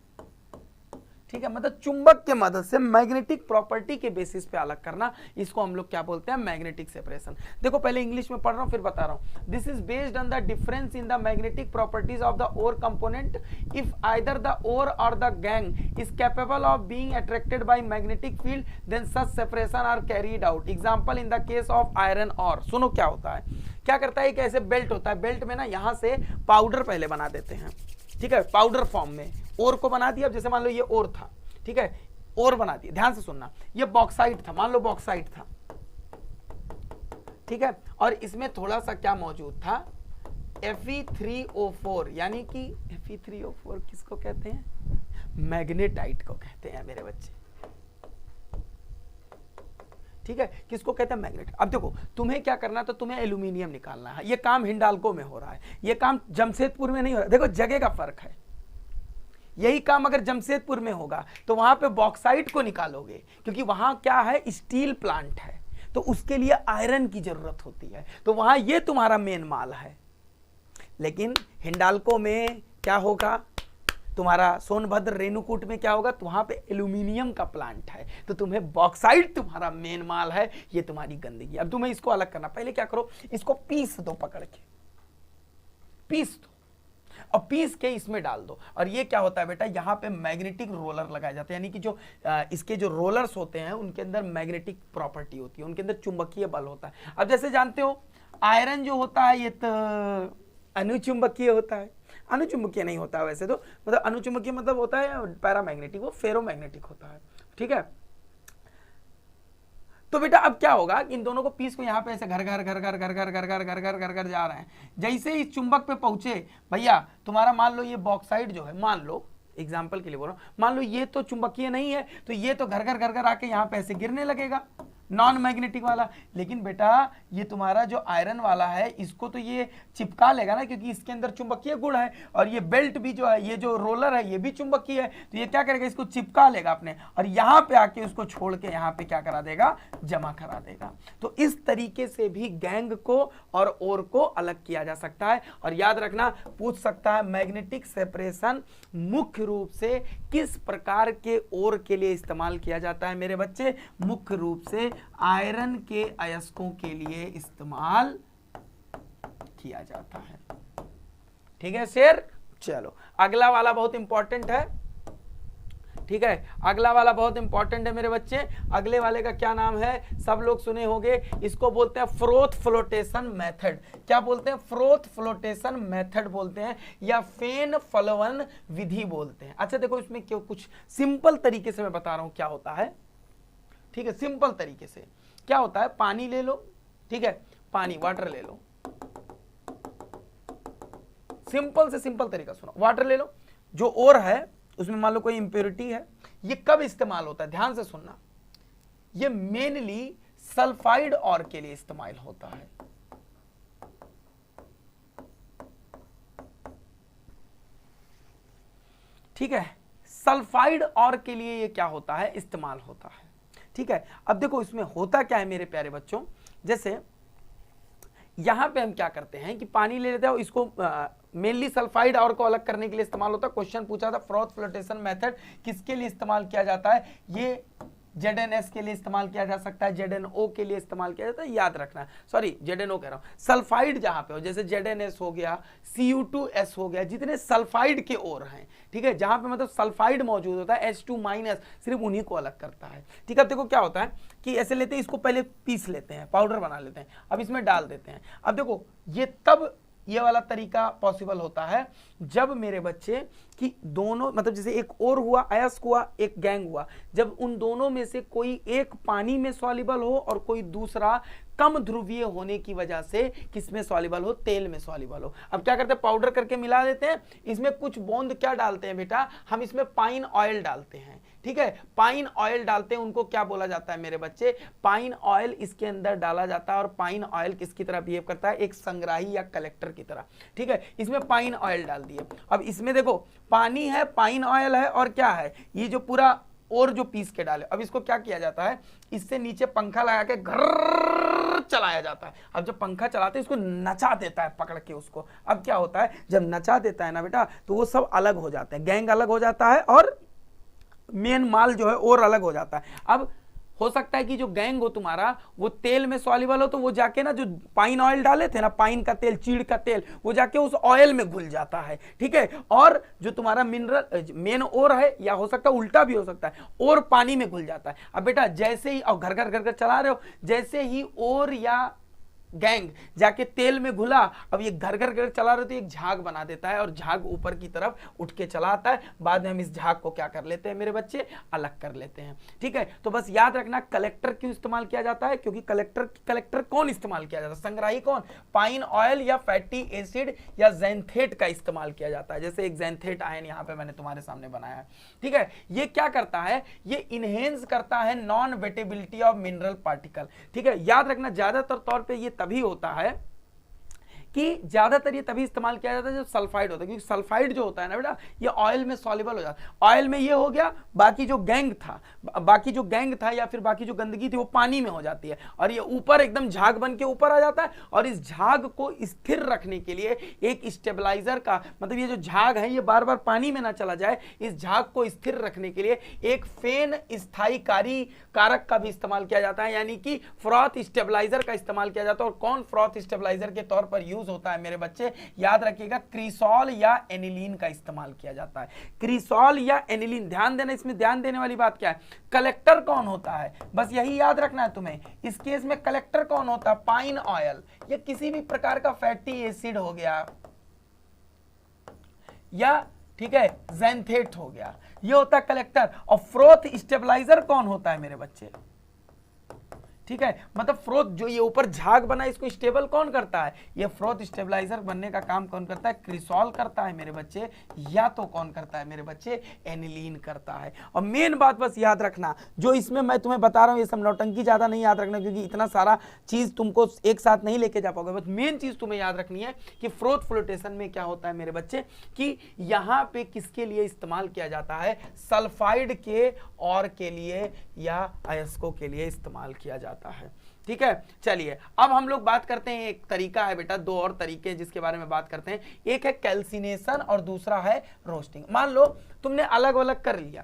ठीक है, मतलब चुंबक के मदद से मैग्नेटिक प्रॉपर्टी के बेसिस पे अलग करना, इसको हम लोग क्या बोलते हैं, मैग्नेटिक सेपरेशन। देखो पहले इंग्लिश में पढ़ रहा हूं फिर बता रहा हूं। This is based on the difference in the magnetic properties of the ore component if either the ore और the gangue is capable of being attracted by magnetic field, then such separation are carried out. Example in the case of iron ore. सुनो क्या होता है, क्या करता है, एक ऐसे बेल्ट होता है, बेल्ट में ना यहां से पाउडर पहले बना देते हैं, ठीक है, पाउडर फॉर्म में ओर को बना दिया। अब जैसे मान लो ये ओर था, ठीक है, ओर बना दिया, ध्यान से सुनना, ये बॉक्साइट था, मान लो बॉक्साइट था, ठीक है, और इसमें थोड़ा सा क्या मौजूद था, Fe3O4, यानी कि Fe3O4 किसको कहते हैं, मैग्नेटाइट को कहते हैं मेरे बच्चे, ठीक है, किसको कहते हैं, मैग्नेट। अब देखो तुम्हें क्या करना है, तो तुम्हें एल्यूमिनियम निकालना है। ये काम हिंडाल्को में हो रहा है, ये काम जमशेदपुर में नहीं हो रहा है। देखो जगह का फर्क है, यही काम अगर जमशेदपुर में होगा तो वहां पे बॉक्साइट को निकालोगे, क्योंकि वहां क्या है, स्टील प्लांट है, तो उसके लिए आयरन की जरूरत होती है, तो वहां ये तुम्हारा मेन माल है। लेकिन हिंडाल्को में क्या होगा, तुम्हारा सोनभद्र रेणुकूट में क्या होगा, तो वहां पे एल्यूमिनियम का प्लांट है, तो तुम्हें बॉक्साइट तुम्हारा मेन माल है, ये तुम्हारी गंदगी। अब तुम्हें इसको अलग करना, पहले क्या करो, इसको पीस दो, पकड़ के पीस दो, और पीस के इसमें डाल दो। और ये क्या होता है बेटा, यहाँ पे मैग्नेटिक रोलर लगाए जाते हैं, यानी कि जो इसके जो रोलर्स होते हैं उनके अंदर मैग्नेटिक प्रॉपर्टी होती है, उनके अंदर चुंबकीय बल होता है। अब जैसे जानते हो आयरन जो होता है ये तो अनुचुंबकीय होता है, अनुचुंबकीय नहीं होता है वैसे तो, मतलब अनुचुंबकीय मतलब होता है पैरामैग्नेटिक, वो फेरोमैग्नेटिक होता है, ठीक है। तो बेटा अब क्या होगा, इन दोनों को पीस को यहाँ पे ऐसे घर घर घर घर घर घर घर घर घर घर घर घर जा रहे हैं। जैसे इस चुंबक पे पहुंचे भैया, तुम्हारा मान लो ये बॉक्साइट जो है, मान लो एग्जाम्पल के लिए बोल रहा हूं, मान लो ये तो चुंबकीय नहीं है, तो ये तो घर घर घर घर आके यहाँ पे ऐसे गिरने लगेगा, नॉन मैग्नेटिक वाला। लेकिन बेटा ये तुम्हारा जो आयरन वाला है इसको तो ये चिपका लेगा ना, क्योंकि इसके अंदर चुंबकीय गुण है, और ये बेल्ट भी जो है, ये जो रोलर है ये भी चुंबकीय है, तो ये क्या करेगा, इसको चिपका लेगा अपने, और यहाँ पे आके उसको छोड़ के यहाँ पे क्या करा देगा, जमा करा देगा। तो इस तरीके से भी गैंग को और ओर को अलग किया जा सकता है। और याद रखना, पूछ सकता है मैग्नेटिक सेपरेशन मुख्य रूप से किस प्रकार के ओर के लिए इस्तेमाल किया जाता है मेरे बच्चे, मुख्य रूप से आयरन के अयस्कों के लिए इस्तेमाल किया जाता है, ठीक है शेर। चलो अगला वाला बहुत इंपॉर्टेंट है, ठीक है, अगला वाला बहुत इंपॉर्टेंट है मेरे बच्चे। अगले वाले का क्या नाम है, सब लोग सुने होंगे, इसको बोलते हैं फ्रोथ फ्लोटेशन मेथड। क्या बोलते हैं, फ्रोथ फ्लोटेशन मेथड बोलते हैं, या फेन फलवन विधि बोलते हैं। अच्छा देखो इसमें क्यों, कुछ सिंपल तरीके से मैं बता रहा हूं क्या होता है, ठीक है, सिंपल तरीके से क्या होता है, पानी ले लो, ठीक है, पानी वाटर ले लो, सिंपल से सिंपल तरीका सुनो, वाटर ले लो, जो ओर है उसमें मान लो कोई इंप्योरिटी है, ये कब इस्तेमाल होता है, ध्यान से सुनना, ये मेनली सल्फाइड और के लिए इस्तेमाल होता है। ठीक है, सल्फाइड और के लिए ये क्या होता है, इस्तेमाल होता है। ठीक है, अब देखो इसमें होता क्या है मेरे प्यारे बच्चों, जैसे यहां पे हम क्या करते हैं कि पानी ले लेते हैं, इसको मेनली सल्फाइड और को अलग करने के लिए इस्तेमाल होता है। क्वेश्चन पूछा था फ्रॉथ फ्लोटेशन मेथड किसके लिए इस्तेमाल किया जाता है, ये ZnS के लिए इस्तेमाल किया जा सकता है, ZnO के लिए इस्तेमाल किया जाता है, याद रखना। सॉरी ZnO कह रहा हूं, सल्फाइड जहां पे हो, जैसे ZnS हो गया, Cu2S हो गया, जितने सल्फाइड के ओर हैं, ठीक है, जहां पे मतलब सल्फाइड मौजूद होता है, H2- सिर्फ उन्हीं को अलग करता है। ठीक है, अब देखो क्या होता है कि ऐसे लेते हैं, इसको पहले पीस लेते हैं, पाउडर बना लेते हैं, अब इसमें डाल देते हैं। अब देखो ये तब ये वाला तरीका पॉसिबल होता है जब मेरे बच्चे कि दोनों मतलब जैसे एक और हुआ, अयस्क हुआ, एक गैंग हुआ, जब उन दोनों में से कोई एक पानी में सॉल्युबल हो और कोई दूसरा कम ध्रुवीय होने की वजह से किसमें सॉल्युबल हो, तेल में सॉल्युबल हो। अब क्या करते हैं, पाउडर करके मिला देते हैं, इसमें कुछ बूंद क्या डालते हैं बेटा, हम इसमें पाइन ऑयल डालते हैं। ठीक है, पाइन ऑयल डालते हैं, उनको क्या बोला जाता है मेरे बच्चे, पाइन ऑयल इसके अंदर डाला जाता है। और पाइन ऑयल किसकी तरह बिहेव करता है, एक संग्राही या कलेक्टर की तरह। ठीक है, इसमें पाइन ऑयल डाल दिए। अब इसमें देखो पानी है, पाइन ऑयल है, और क्या है, ये जो पूरा और जो पीस के डाले, अब इसको क्या किया जाता है, इससे नीचे पंखा लगा के घर चलाया जाता है। अब जब पंखा चलाते हैं इसको नचा देता है पकड़ के उसको। अब क्या होता है, जब नचा देता है ना बेटा, तो वो सब अलग हो जाते हैं, गैंग अलग हो जाता है और मेन माल जो है और अलग हो जाता है। अब हो सकता है कि जो गैंग हो तुम्हारा वो तेल में सॉल्युबल हो, तो वो जाके ना जो पाइन ऑयल डाले थे ना, पाइन का तेल, चीड़ का तेल, वो जाके उस ऑयल में घुल जाता है। ठीक है, और जो तुम्हारा मिनरल मेन ओर है, या हो सकता है उल्टा भी हो सकता है, और पानी में घुल जाता है। अब बेटा जैसे ही और घर घर चला रहे हो, जैसे ही और या गैंग जाके तेल में घुला, अब ये घर घर चला रहे तो एक झाग बना देता है, और झाग ऊपर की तरफ उठ के चला आता है। बाद में हम इस झाग को क्या कर लेते हैं मेरे बच्चे, अलग कर लेते हैं। ठीक है, तो बस याद रखना कलेक्टर क्यों इस्तेमाल किया जाता है, क्योंकि कलेक्टर कौन इस्तेमाल किया जाता है, संग्राही कौन, पाइन ऑयल या फैटी एसिड या ज़ैंथेट का इस्तेमाल किया जाता है। जैसे एक ज़ैंथेट आयन यहाँ पे मैंने तुम्हारे सामने बनाया है। ठीक है, ये क्या करता है, ये इनहेंस करता है non wettability of mineral particle. ठीक है, याद रखना ज्यादातर तौर पे ये तभी होता है कि ज्यादातर ये तभी इस्तेमाल किया जाता है जब सल्फाइड होता है, क्योंकि सल्फाइड जो होता है ना बेटा, ये ऑयल में सॉल्युबल हो जाता है। ऑयल में ये हो गया, बाकी जो गैंग था या फिर बाकी जो गंदगी थी वो पानी में हो जाती है, और ये ऊपर एकदम झाग बन के ऊपर आ जाता है। और इस झाग को स्थिर रखने के लिए एक स्टेबलाइजर का, मतलब ये जो झाग है ये बार बार पानी में ना चला जाए, इस झाग को स्थिर रखने के लिए एक फेन स्थायीकारी कारक का भी इस्तेमाल किया जाता है, यानी कि फ्रॉथ स्टेबलाइजर का इस्तेमाल किया जाता है। और कौन फ्रॉथ स्टेबलाइजर के तौर पर यूज होता है मेरे बच्चे, याद रखिएगा, क्रिसॉल या एनिलीन का इस्तेमाल किया जाता है। क्रिसॉल या एनिलीन, ध्यान देना, इसमें ध्यान देने वाली बात क्या है, कलेक्टर कौन होता है, बस यही याद रखना है तुम्हें। इस केस में कलेक्टर कौन होता है, पाइन ऑयल या किसी भी प्रकार का फैटी एसिड हो गया, या ठीक है ज़ैंथेट हो गया, ये होता है कलेक्टर। और फ्रोथ स्टेबलाइजर कौन होता है मेरे बच्चे, ठीक है, मतलब फ्रोथ जो ये ऊपर झाग बना इसको स्टेबल कौन करता है, ये फ्रोथ स्टेबलाइजर बनने का काम कौन करता है, क्रिसॉल करता है मेरे बच्चे, या तो कौन करता है मेरे बच्चे, एनिलीन करता है। और मेन बात बस याद रखना, जो इसमें मैं तुम्हें बता रहा हूं ये सब नौटंकी ज्यादा नहीं याद रखना, क्योंकि इतना सारा चीज तुमको एक साथ नहीं लेके जा पाओगे। बस मेन चीज तुम्हें याद रखनी है कि फ्रोथ फ्लोटेशन में क्या होता है मेरे बच्चे, कि यहां पे किसके लिए इस्तेमाल किया जाता है, सल्फाइड के और के लिए या अयस्कों के लिए इस्तेमाल किया जाता है। ठीक है, चलिए अब हम लोग बात करते हैं, एक तरीका है बेटा, दो और तरीके जिसके बारे में बात करते हैं, एक है कैल्सिनेशन और दूसरा है रोस्टिंग। मान लो तुमने अलग अलग कर लिया,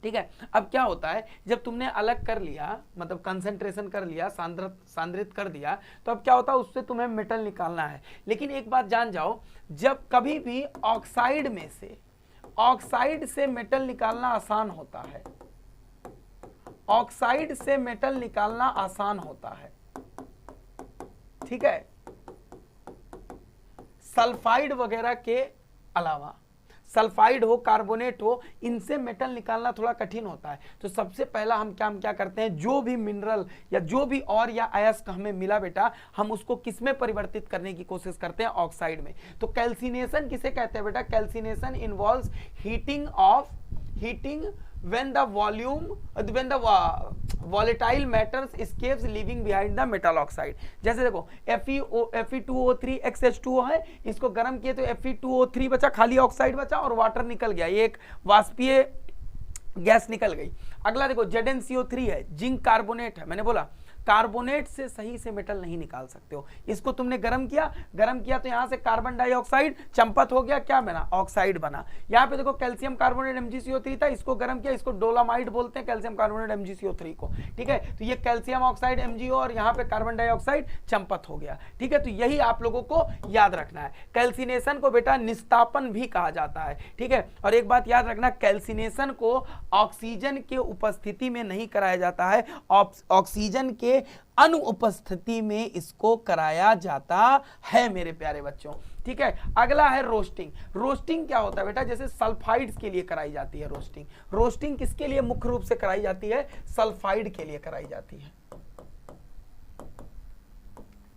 ठीक है, अब क्या होता है जब तुमने अलग कर लिया, मतलब कंसंट्रेशन कर लिया, सांद्रित कर दिया, तो अब क्या होता है उससे तुम्हें मेटल निकालना है। लेकिन एक बात जान जाओ, जब कभी भी ऑक्साइड से मेटल निकालना आसान होता है, ऑक्साइड से मेटल निकालना आसान होता है, ठीक है, सल्फाइड वगैरह के अलावा, सल्फाइड हो, कार्बोनेट हो, इनसे मेटल निकालना थोड़ा कठिन होता है। तो सबसे पहला हम क्या करते हैं, जो भी मिनरल या जो भी और या अयस्क हमें मिला बेटा, हम उसको किस में परिवर्तित करने की कोशिश करते हैं, ऑक्साइड में। तो कैल्सिनेशन किसे कहते हैं बेटा, calcination involves heating when the volatile matters escapes leaving behind the metal oxide। जैसे देखो Fe2O3 XH2O है, इसको गर्म किए तो Fe2O3 बचा, खाली ऑक्साइड बचा और वाटर निकल गया, ये एक वाष्पीय गैस निकल गई। अगला देखो ZnCO3 है, जिंक कार्बोनेट है, मैंने बोला कार्बोनेट से सही से मेटल नहीं निकाल सकते हो। इसको तुमने गर्म किया तो यहां से कार्बन डाइऑक्साइड चंपत हो गया, क्या बना, ऑक्साइड बना। यहां पे देखो कैल्शियम कार्बोनेट MgCO3 था, इसको गर्म किया, इसको डोलामाइट बोलते हैं कैल्शियम कार्बोनेट MgCO3 को, ठीक है। तो ये कैल्शियम ऑक्साइड MgO और यहां पे कार्बन डाइऑक्साइड चंपत हो गया, ठीक है। तो यही आप लोगों को याद रखना है। कैल्सिनेशन को बेटा निस्तापन भी कहा जाता है, ठीक है। और एक बात याद रखना, कैल्सिनेशन को ऑक्सीजन के उपस्थिति में नहीं कराया जाता है, ऑक्सीजन के अनुपस्थिति में इसको कराया जाता है मेरे प्यारे बच्चों, ठीक है। अगला है रोस्टिंग। रोस्टिंग क्या होता है बेटा, जैसे सल्फाइड्स के लिए कराई जाती है रोस्टिंग। रोस्टिंग किसके लिए मुख्य रूप से कराई जाती है, सल्फाइड के लिए कराई जाती है,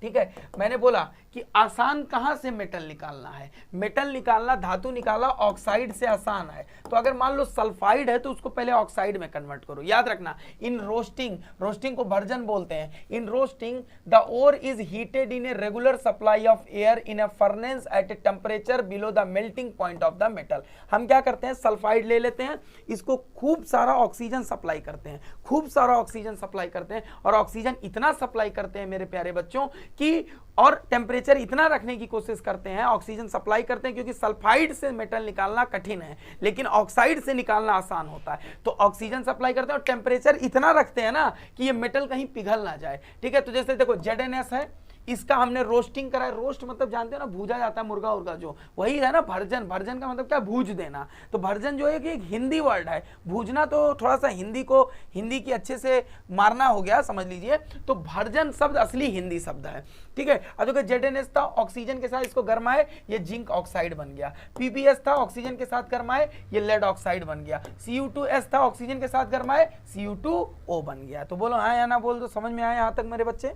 ठीक है। मैंने बोला कि आसान कहां से मेटल निकालना है, मेटल निकालना, धातु निकालना ऑक्साइड से आसान है। तो अगर मान लो सल्फाइड है तो उसको पहले ऑक्साइड में कन्वर्ट करो। याद रखना, इन रोस्टिंग, रोस्टिंग को भर्जन बोलते हैं। In roasting the ore is heated in a regular supply of air in a furnace at a temperature below the melting point of the metal. हम क्या करते हैं, सल्फाइड ले लेते हैं, इसको खूब सारा ऑक्सीजन सप्लाई करते हैं, खूब सारा ऑक्सीजन सप्लाई करते हैं, और ऑक्सीजन इतना सप्लाई करते हैं मेरे प्यारे बच्चों कि, और टेम्परेचर इतना रखने की कोशिश करते हैं, ऑक्सीजन सप्लाई करते हैं, क्योंकि सल्फाइड से मेटल निकालना कठिन है लेकिन ऑक्साइड से निकालना आसान होता है। तो ऑक्सीजन सप्लाई करते हैं और टेम्परेचर इतना रखते हैं ना कि ये मेटल कहीं पिघल ना जाए, ठीक है। तो जैसे देखो ZnS है, इसका हमने रोस्टिंग करा है। रोस्ट मतलब जानते हो ना, भूजा जाता है मुर्गा उर्गा, जो वही है ना भर्जन। भर्जन का मतलब क्या, भूज देना। तो भर्जन जो है कि एक हिंदी वर्ड है, भूजना तो थोड़ा सा हिंदी की अच्छे से मारना हो गया, समझ लीजिए। तो भर्जन शब्द असली हिंदी शब्द है, ठीक है। अब देखो ZnS था, ऑक्सीजन के साथ इसको गरमाए, ये जिंक ऑक्साइड बन गया। PbS था, ऑक्सीजन के साथ गरमाए, ये लेड ऑक्साइड बन गया। Cu2S था, ऑक्सीजन के साथ गरमाए, Cu2O बन गया। तो बोलो हाँ या ना बोल दो, समझ में आया यहां तक मेरे बच्चे,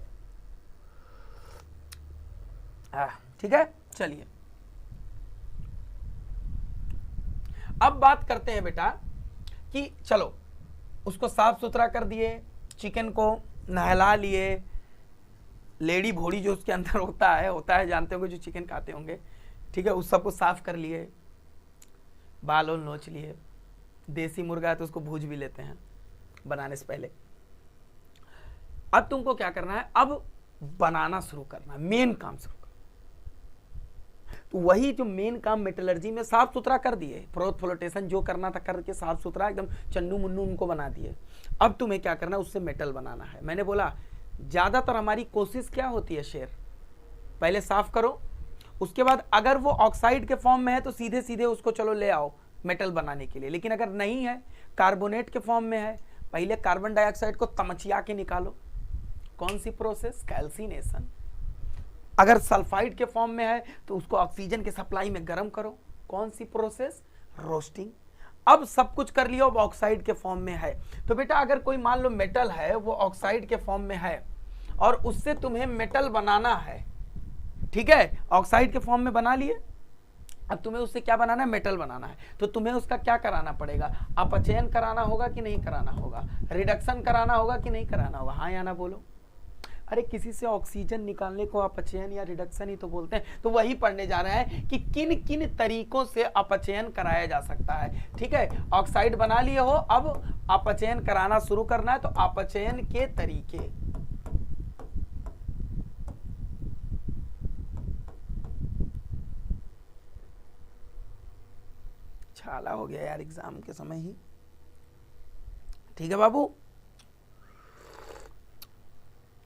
ठीक है। चलिए अब बात करते हैं बेटा कि चलो उसको साफ सुथरा कर दिए, चिकन को नहला लिए, लेडी भोड़ी जो उसके अंदर होता है जानते होंगे जो चिकन खाते होंगे, ठीक है, उस सबको साफ कर लिए, बाल और नोच लिए। देसी मुर्गा है तो उसको भूज भी लेते हैं बनाने से पहले। अब तुमको क्या करना है, अब बनाना शुरू करना है, मेन काम शुरू। तो वही जो मेन काम मेटलर्जी में साफ सुथरा कर दिए, फ्लोटेशन जो करना था करके साफ सुथरा एकदम चन्नू मुन्नू उनको बना दिए। अब तुम्हें क्या करना है, उससे मेटल बनाना है। मैंने बोला ज्यादातर हमारी कोशिश क्या होती है शेर, पहले साफ करो, उसके बाद अगर वो ऑक्साइड के फॉर्म में है तो सीधे सीधे उसको चलो ले आओ मेटल बनाने के लिए। लेकिन अगर नहीं है, कार्बोनेट के फॉर्म में है, पहले कार्बन डाइऑक्साइड को तमचिया के निकालो। कौन सी प्रोसेस, कैल्सिनेशन। अगर सल्फाइड के फॉर्म में है तो उसको ऑक्सीजन के सप्लाई में गर्म करो। कौन सी प्रोसेस, रोस्टिंग। अब सब कुछ कर लिया, अब ऑक्साइड के फॉर्म में है। तो बेटा अगर कोई मान लो मेटल है, वो ऑक्साइड के फॉर्म में है और उससे तुम्हें मेटल बनाना है, ठीक है, ऑक्साइड के फॉर्म में बना लिए, अब तुम्हें उससे क्या बनाना है, मेटल बनाना है। तो तुम्हें उसका क्या कराना पड़ेगा, अपचयन कराना होगा कि नहीं कराना होगा, रिडक्शन कराना होगा कि नहीं कराना होगा, हाँ या ना बोलो। अरे किसी से ऑक्सीजन निकालने को अपचयन या रिडक्शन ही तो बोलते हैं। तो वही पढ़ने जा रहे हैं कि किन किन तरीकों से अपचयन कराया जा सकता है, ठीक है। ऑक्साइड बना लिए हो, अब अपचयन कराना शुरू करना है, तो अपचयन के तरीके। छाला हो गया यार एग्जाम के समय ही, ठीक है बाबू।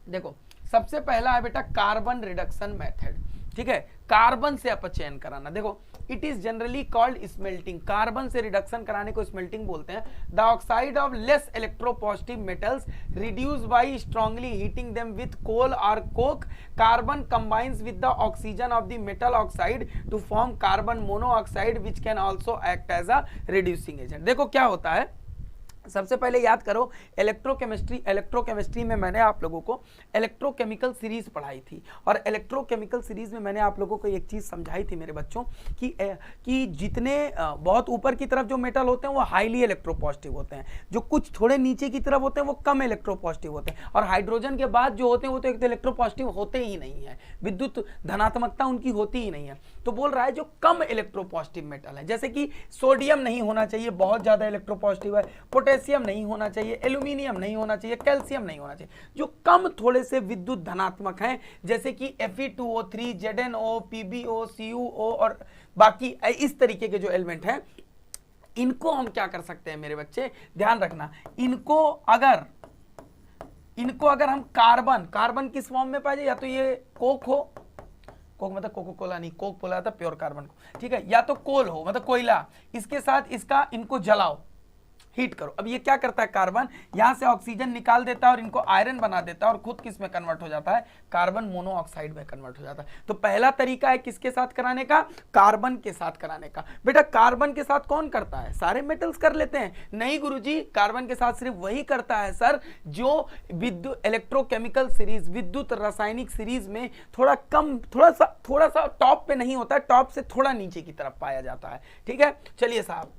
देखो सबसे पहला है बेटा कार्बन रिडक्शन मेथड, ठीक है, कार्बन से अपचयन कराना। देखो it is generally called smelting, carbon से रिडक्शन कराने को स्मेल्टिंग बोलते हैं। The oxide of less electropositive metals reduce by strongly heating them with coal और coke. Carbon combines with the oxygen of the metal oxide to form carbon monoxide which can also act as a reducing agent. देखो क्या होता है, सबसे पहले याद करो electrochemistry में मैंने आप लोगों को इलेक्ट्रोकेमिकल सीरीज पढ़ाई थी, और इलेक्ट्रोकेमिकल सीरीज में मैंने आप लोगों को एक चीज समझाई थी मेरे बच्चों कि जितने बहुत ऊपर की तरफ जो मेटल होते हैं वो हाईली इलेक्ट्रोपॉजिटिव होते हैं, जो कुछ थोड़े नीचे की तरफ होते हैं वो कम इलेक्ट्रोपॉजिटिव होते हैं, और हाइड्रोजन के बाद जो होते हैं वो तो एक तो इलेक्ट्रोपॉजिटिव होते ही नहीं है, विद्युत धनात्मकता उनकी होती ही नहीं है। तो बोल रहा है जो कम इलेक्ट्रोपॉजिटिव मेटल है, जैसे कि सोडियम नहीं होना चाहिए, बहुत ज्यादा इलेक्ट्रोपॉजिटिव है, पोटेशियम नहीं होना चाहिए, एल्यूमिनियम नहीं होना चाहिए, कैल्शियम नहीं होना चाहिए, जो कम थोड़े से विद्युत धनात्मक हैं, जैसे कि Fe2O3, ZnO, PbO, CuO और बाकी इस तरीके के जो एलिमेंट हैं, इनको हम क्या कर सकते हैं मेरे बच्चे, ध्यान रखना, इनको अगर हम कार्बन किस फॉर्म में पाए जाए, या तो ये कोक हो, कोक मतलब कोको कोला नहीं, कोक बोला था प्योर कार्बन को, ठीक है, या तो कोल हो मतलब कोयला, इसके साथ इनको जलाओ, हीट करो। अब ये क्या करता है, कार्बन यहां से ऑक्सीजन निकाल देता है और इनको आयरन बना देता है, और खुद किस में कन्वर्ट हो जाता है, कार्बन मोनोऑक्साइड में कन्वर्ट हो जाता है। तो पहला तरीका है किसके साथ कराने का, कार्बन के साथ कराने का। बेटा कार्बन के साथ कौन करता है, सारे मेटल्स कर लेते हैं, नहीं गुरुजी, कार्बन के साथ सिर्फ वही करता है सर जो विद्युत इलेक्ट्रोकेमिकल सीरीज, विद्युत रासायनिक सीरीज में थोड़ा सा टॉप पे नहीं होता है, टॉप से थोड़ा नीचे की तरफ पाया जाता है। ठीक है, चलिए साहब,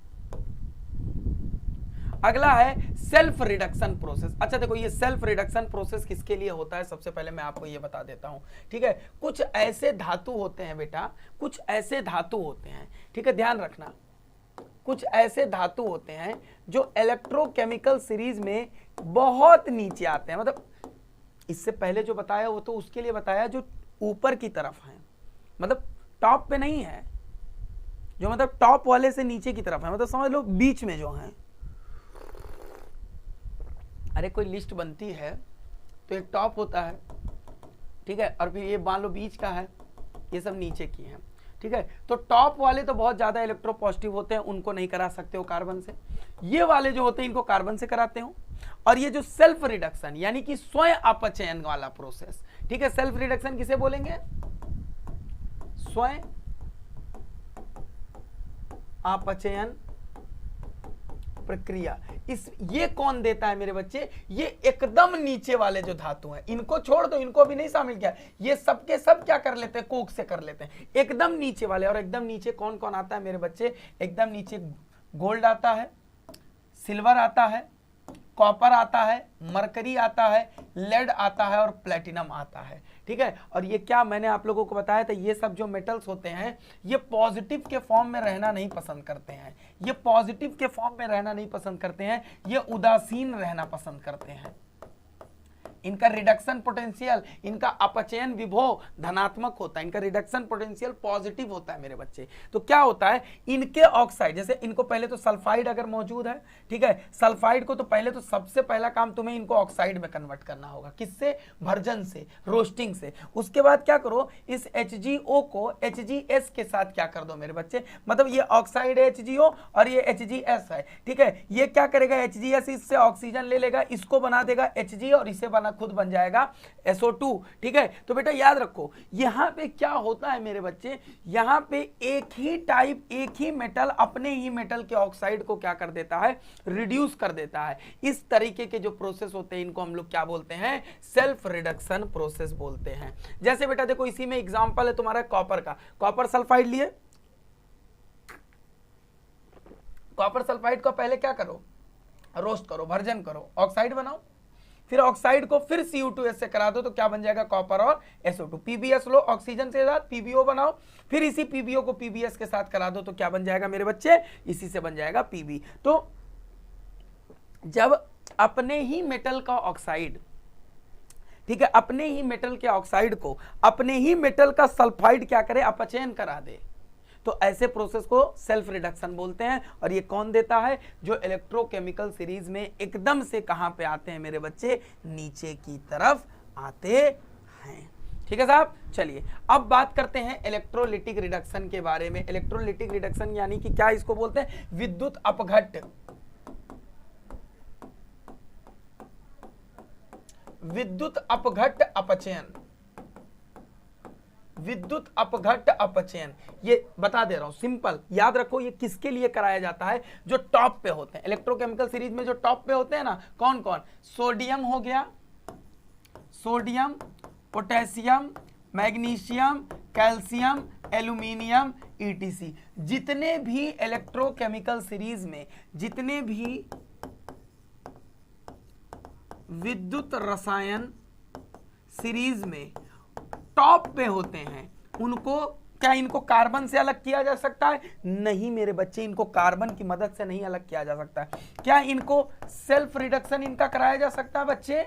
अगला है सेल्फ रिडक्शन प्रोसेस। अच्छा देखो, ये सेल्फ रिडक्शन प्रोसेस किसके लिए होता है, सबसे पहले मैं आपको ये बता देता हूं। ठीक है, कुछ ऐसे धातु होते हैं बेटा, कुछ ऐसे धातु होते हैं, ठीक है, ध्यान रखना, कुछ ऐसे धातु होते हैं जो इलेक्ट्रोकेमिकल सीरीज में बहुत नीचे आते हैं। मतलब इससे पहले जो बताया वो तो उसके लिए बताया जो ऊपर की तरफ है, मतलब टॉप पे नहीं है, जो मतलब टॉप वाले से नीचे की तरफ है, मतलब समझ लो बीच में जो है। अरे कोई लिस्ट बनती है तो एक टॉप होता है, ठीक है, और फिर ये मान लो बीच का है, ये सब नीचे की है। ठीक है, तो टॉप वाले तो बहुत ज्यादा इलेक्ट्रोपॉजिटिव होते हैं, उनको नहीं करा सकते हो कार्बन से, ये वाले जो होते हैं इनको कार्बन से कराते हो। और ये जो सेल्फ रिडक्शन यानी कि स्वयं अपचयन वाला प्रोसेस, ठीक है, सेल्फ रिडक्शन किसे बोलेंगे, स्वयं अपचयन प्रक्रिया। ये कौन देता है मेरे बच्चे, ये एकदम नीचे वाले जो धातु हैं, इनको छोड़ दो, इनको भी नहीं शामिल किया, ये सबके सब क्या कर लेते हैं, कोक से कर लेते हैं, एकदम नीचे वाले। और एकदम नीचे कौन कौन आता है मेरे बच्चे, एकदम नीचे गोल्ड आता है, सिल्वर आता है, कॉपर आता है, मरकरी आता है, लेड आता है और प्लेटिनम आता है। ठीक है, और ये क्या मैंने आप लोगों को बताया था, ये सब जो मेटल्स होते हैं ये पॉजिटिव के फॉर्म में रहना नहीं पसंद करते हैं, ये पॉजिटिव के फॉर्म में रहना नहीं पसंद करते हैं, ये उदासीन रहना पसंद करते हैं। इनका रिडक्शन पोटेंशियल, इनका अपचयन विभव धनात्मक होता है, इनका रिडक्शन पोटेंशियल पॉजिटिव होता है मेरे बच्चे। तो क्या होता है, इनके ऑक्साइड, जैसे इनको पहले तो सल्फाइड अगर मौजूद है, ठीक है, सल्फाइड को तो पहले तो सबसे पहला काम तुम्हें इनको ऑक्साइड में कन्वर्ट करना होगा, किससे, भर्जन से, रोस्टिंग से। उसके बाद क्या करो, इस HgO को HgS के साथ क्या कर दो मेरे बच्चे, मतलब ये ऑक्साइड है HgO और ये HgS है, ठीक है, ये क्या करेगा, HgS इससे ऑक्सीजन ले लेगा, इसको बना देगा Hg और इसे खुद बन जाएगा SO2। ठीक है, तो बेटा याद रखो यहां पे क्या होता है मेरे बच्चे, यहां पे एक ही टाइप, एक ही मेटल अपने ही मेटल के ऑक्साइड को क्या कर देता है, रिड्यूस कर देता है। इस तरीके के जो प्रोसेस होते हैं इनको हम लोग क्या बोलते हैं, सेल्फ रिडक्शन प्रोसेस बोलते हैं। जैसे बेटा देखो इसी में एग्जांपल है तुम्हारा कॉपर का, कॉपर सल्फाइड लिए, कॉपर सल्फाइड को पहले क्या करो, रोस्ट करो, भर्जन करो, ऑक्साइड बनाओ, फिर ऑक्साइड को फिर Cu2S से करा दो तो क्या बन जाएगा, कॉपर और SO2। PbS लो, ऑक्सीजन के साथ PbO बनाओ, फिर इसी PbO को PbS के साथ करा दो तो क्या बन जाएगा मेरे बच्चे, इसी से बन जाएगा Pb। तो जब अपने ही मेटल का ऑक्साइड, ठीक है, अपने ही मेटल के ऑक्साइड को अपने ही मेटल का सल्फाइड क्या करे, अपचयन करा दे, तो ऐसे प्रोसेस को सेल्फ रिडक्शन बोलते हैं। और ये कौन देता है, जो इलेक्ट्रोकेमिकल सीरीज में एकदम से कहां पे आते हैं मेरे बच्चे, नीचे की तरफ आते हैं। ठीक है साहब, चलिए अब बात करते हैं इलेक्ट्रोलिटिक रिडक्शन के बारे में। इलेक्ट्रोलिटिक रिडक्शन यानी कि क्या इसको बोलते हैं, विद्युत अपघट्ट, विद्युत अपघट्ट अपचयन, विद्युत अपघट्ट अपचयन, ये बता दे रहा हूं सिंपल याद रखो, ये किसके लिए कराया जाता है, जो टॉप पे होते हैं इलेक्ट्रोकेमिकल सीरीज में, जो टॉप पे होते हैं ना, कौन कौन, सोडियम हो गया, sodium, potassium, magnesium, calcium, aluminium, etc. जितने भी इलेक्ट्रोकेमिकल सीरीज में, जितने भी विद्युत रसायन सीरीज में टॉप पे होते हैं, उनको क्या इनको कार्बन से अलग किया जा सकता है? नहीं मेरे बच्चे, इनको कार्बन की मदद से नहीं अलग किया जा सकता है। क्या इनको सेल्फ रिडक्शन इनका कराया जा सकता है बच्चे?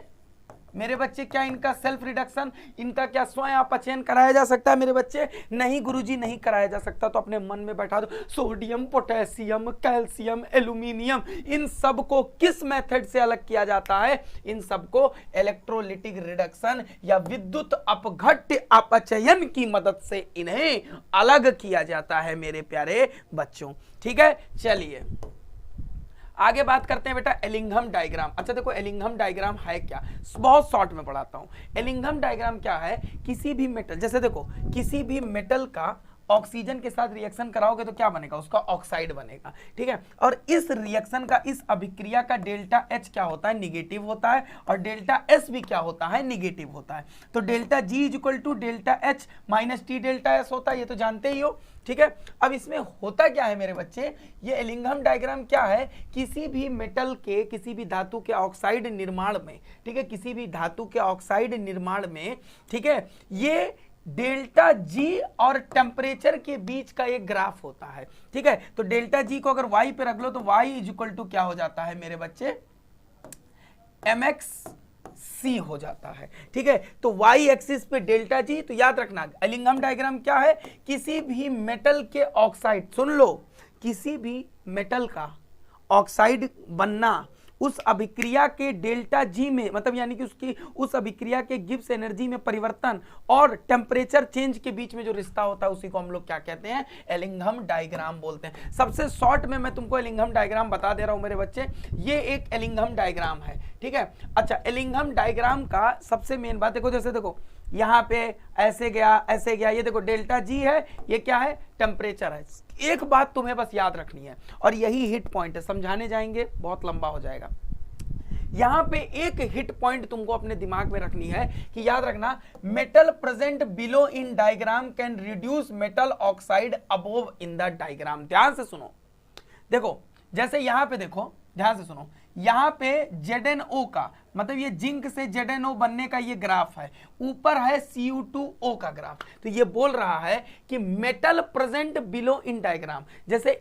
मेरे बच्चे क्या इनका सेल्फ रिडक्शन, इनका क्या स्वयं अपचयन कराया जा सकता है मेरे बच्चे? नहीं गुरुजी, नहीं कराया जा सकता। तो अपने मन में बैठा दो, सोडियम, पोटेशियम, कैल्शियम, एल्यूमिनियम, इन सब को किस मेथड से अलग किया जाता है? इन सब को इलेक्ट्रोलिटिक रिडक्शन या विद्युत अपघट्ट अपचयन की मदद से इन्हें अलग किया जाता है मेरे प्यारे बच्चों। ठीक है, चलिए आगे बात करते हैं बेटा एलिंघम डायग्राम। अच्छा देखो एलिंघम डायग्राम है क्या, बहुत शॉर्ट में पढ़ाता हूं। एलिंघम डायग्राम क्या है, किसी भी मेटल, जैसे देखो किसी भी मेटल का ऑक्सीजन के साथ रिएक्शन कराओगे तो क्या बनेगा, उसका ऑक्साइड बनेगा। ठीक है, और इस रिएक्शन का, इस अभिक्रिया का डेल्टा H क्या होता है, निगेटिव होता है, और डेल्टा S भी क्या होता है, निगेटिव होता है। तो delta G equal to delta H minus T delta S होता है, ये तो जानते ही हो। ठीक है, अब इसमें होता क्या है मेरे बच्चे, ये एलिंघम डायग्राम क्या है, किसी भी मेटल के, किसी भी धातु के ऑक्साइड निर्माण में, ठीक है, किसी भी धातु के ऑक्साइड निर्माण में, ठीक है, ये डेल्टा जी और टेम्परेचर के बीच का एक ग्राफ होता है। ठीक है, तो डेल्टा जी को अगर y पे रख लो तो y इज इक्वल टू क्या हो जाता है मेरे बच्चे, mx c हो जाता है। ठीक है, तो y एक्सिस पे डेल्टा जी, तो याद रखना एलिंघम डायग्राम क्या है, किसी भी मेटल के ऑक्साइड, सुन लो, किसी भी मेटल का ऑक्साइड बनना उस अभिक्रिया के डेल्टा जी में, मतलब यानी कि उसकी उस अभिक्रिया के गिब्स एनर्जी में परिवर्तन और टेम्परेचर चेंज के बीच में जो रिश्ता होता है उसी को हम लोग क्या कहते हैं, एलिंघम डायग्राम बोलते हैं। सबसे शॉर्ट में मैं तुमको एलिंघम डायग्राम बता दे रहा हूं मेरे बच्चे, ये एक एलिंघम डायग्राम है। ठीक है, अच्छा एलिंघम डायग्राम का सबसे मेन बात देखो, जैसे देखो यहां पे ऐसे गया ऐसे गया, ये देखो डेल्टा जी है, ये क्या है, टेम्परेचर है। एक बात तुम्हें बस याद रखनी है और यही हिट पॉइंट है, समझाने जाएंगे बहुत लंबा हो जाएगा। यहां पे एक हिट पॉइंट तुमको अपने दिमाग में रखनी है कि याद रखना, metal present below in diagram can reduce metal oxide above in the diagram. ध्यान से सुनो, देखो जैसे यहां पे देखो, ध्यान से सुनो, यहां पे ZnO का मतलब ये जिंक से ZnO बनने का ये ग्राफ है, ऊपर है Cu2O का ग्राफ। तो ये बोल रहा है कि metal present below in diagram, जैसे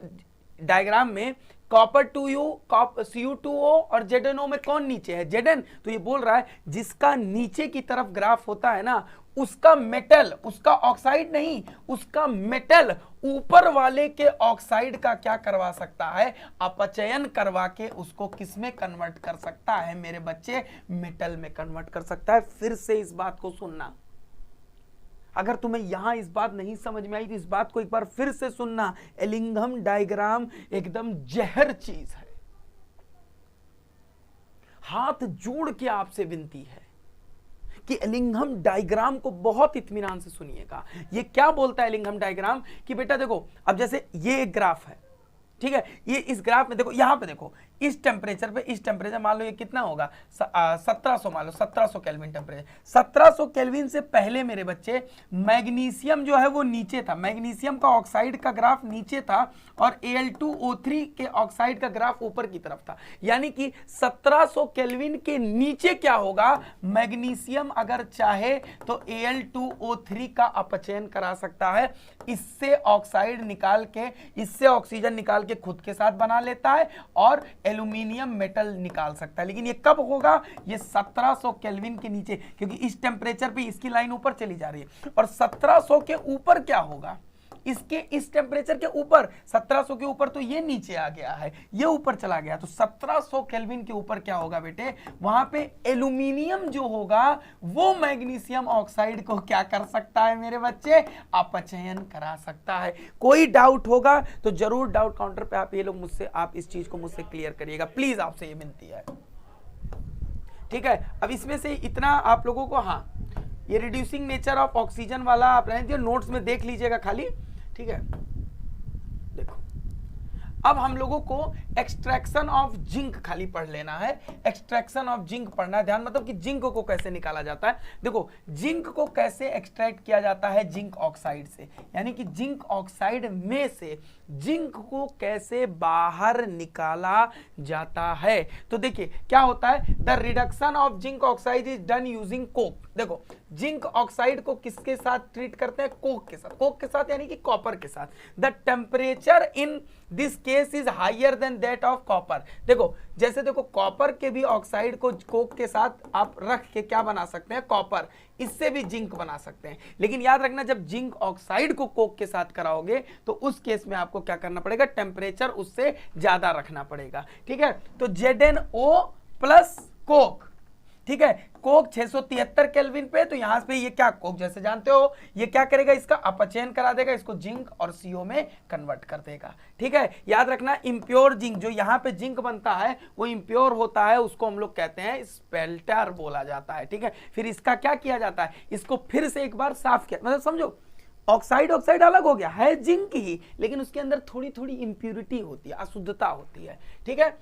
डायग्राम में कॉपर 2U, Cu2O और ZnO में कौन नीचे है, Zn। तो ये बोल रहा है जिसका नीचे की तरफ ग्राफ होता है ना, उसका मेटल, उसका ऑक्साइड नहीं, उसका मेटल ऊपर वाले के ऑक्साइड का क्या करवा सकता है, अपचयन करवा के उसको किस में कन्वर्ट कर सकता है मेरे बच्चे, मेटल में कन्वर्ट कर सकता है। फिर से इस बात को सुनना, अगर तुम्हें यहां इस बात नहीं समझ में आई तो इस बात को एक बार फिर से सुनना। एलिंघम डायग्राम एकदम जहर चीज है, हाथ जोड़ के आपसे विनती है कि एलिंघम डायग्राम को बहुत इत्मीनान से सुनिएगा। ये क्या बोलता है एलिंघम डायग्राम कि बेटा देखो, अब जैसे ये एक ग्राफ है, ठीक है, ये इस ग्राफ में देखो, यहां पे देखो इस टेम्परेचर पे, इस टेम्परेचर मान लो ये कितना होगा 1700, मान लो 1700 केल्विन टेम्परेचर। 1700 केल्विन से पहले मेरे बच्चे मैग्नीशियम जो है वो नीचे था, मैग्नीशियम का ऑक्साइड का ग्राफ नीचे था और Al2O3 के ऑक्साइड का ग्राफ ऊपर की तरफ था। यानी कि 1700 केल्विन के नीचे क्या होगा, मैग्नीशियम अगर चाहे तो Al2O3 का अपचयन करा सकता है, इससे ऑक्साइड निकाल के, इससे ऑक्सीजन निकाल के खुद के साथ बना लेता है और एल्यूमिनियम मेटल निकाल सकता है। लेकिन ये कब होगा, ये 1700 केल्विन के नीचे, क्योंकि इस टेम्परेचर पे इसकी लाइन ऊपर चली जा रही है। और 1700 के ऊपर क्या होगा, इसके इस टेम्परेचर के ऊपर 1700 के ऊपर तो ये नीचे आ गया है, ये ऊपर चला गया, तो 1700 केल्विन के ऊपर क्या होगा बेटे, वहां पे एल्यूमिनियम जो होगा वो मैग्नीशियम ऑक्साइड को क्या कर सकता है मेरे बच्चे, अपचयन करा सकता है। कोई डाउट होगा तो जरूर डाउट काउंटर पे आप ये लोग मुझसे, आप इस चीज को मुझसे क्लियर करिएगा प्लीज, आपसे ये विनती है। ठीक है, अब इसमें से इतना आप लोगों को, हाँ ये रिड्यूसिंग नेचर ऑफ ऑक्सीजन वाला आप रहने दीजिए, नोट्स में देख लीजिएगा खाली, ठीक है। देखो अब हम लोगों को एक्सट्रैक्शन ऑफ जिंक खाली पढ़ लेना है, एक्सट्रैक्शन ऑफ जिंक पढ़ना है, ध्यान मतलब कि जिंक को कैसे निकाला जाता है। देखो जिंक को कैसे एक्सट्रैक्ट किया जाता है जिंक ऑक्साइड से, यानी कि जिंक ऑक्साइड में से जिंक को कैसे बाहर निकाला जाता है। तो देखिए क्या होता है, the reduction of zinc oxide is done using Coke. देखो जिंक ऑक्साइड को किसके साथ ट्रीट करते हैं, कोक के साथ, कोक के साथ यानी कि कॉपर के साथ। The temperature in this case is higher than that of copper. देखो जैसे देखो कॉपर के भी ऑक्साइड को कोक के साथ आप रख के क्या बना सकते हैं, कॉपर, इससे भी जिंक बना सकते हैं। लेकिन याद रखना जब जिंक ऑक्साइड को कोक के साथ कराओगे तो उस केस में आपको क्या करना पड़ेगा, टेम्परेचर उससे ज्यादा रखना पड़ेगा, ठीक है। तो ZnO प्लस कोक, ठीक है, कोक 673 केल्विन पे, तो यहां पे ये क्या कोक जैसे जानते हो ये क्या करेगा, इसका अपचयन करा देगा, इसको जिंक और CO में कन्वर्ट कर देगा, ठीक है। याद रखना इम्प्योर जिंक, जो यहाँ पे जिंक बनता है वो इम्प्योर होता है, उसको हम लोग कहते हैं स्पेल्टर बोला जाता है, ठीक है। फिर इसका क्या किया जाता है, इसको फिर से एक बार साफ किया, मतलब समझो ऑक्साइड अलग हो गया है जिंक ही, लेकिन उसके अंदर थोड़ी थोड़ी इंप्यूरिटी होती है, अशुद्धता होती है, ठीक है।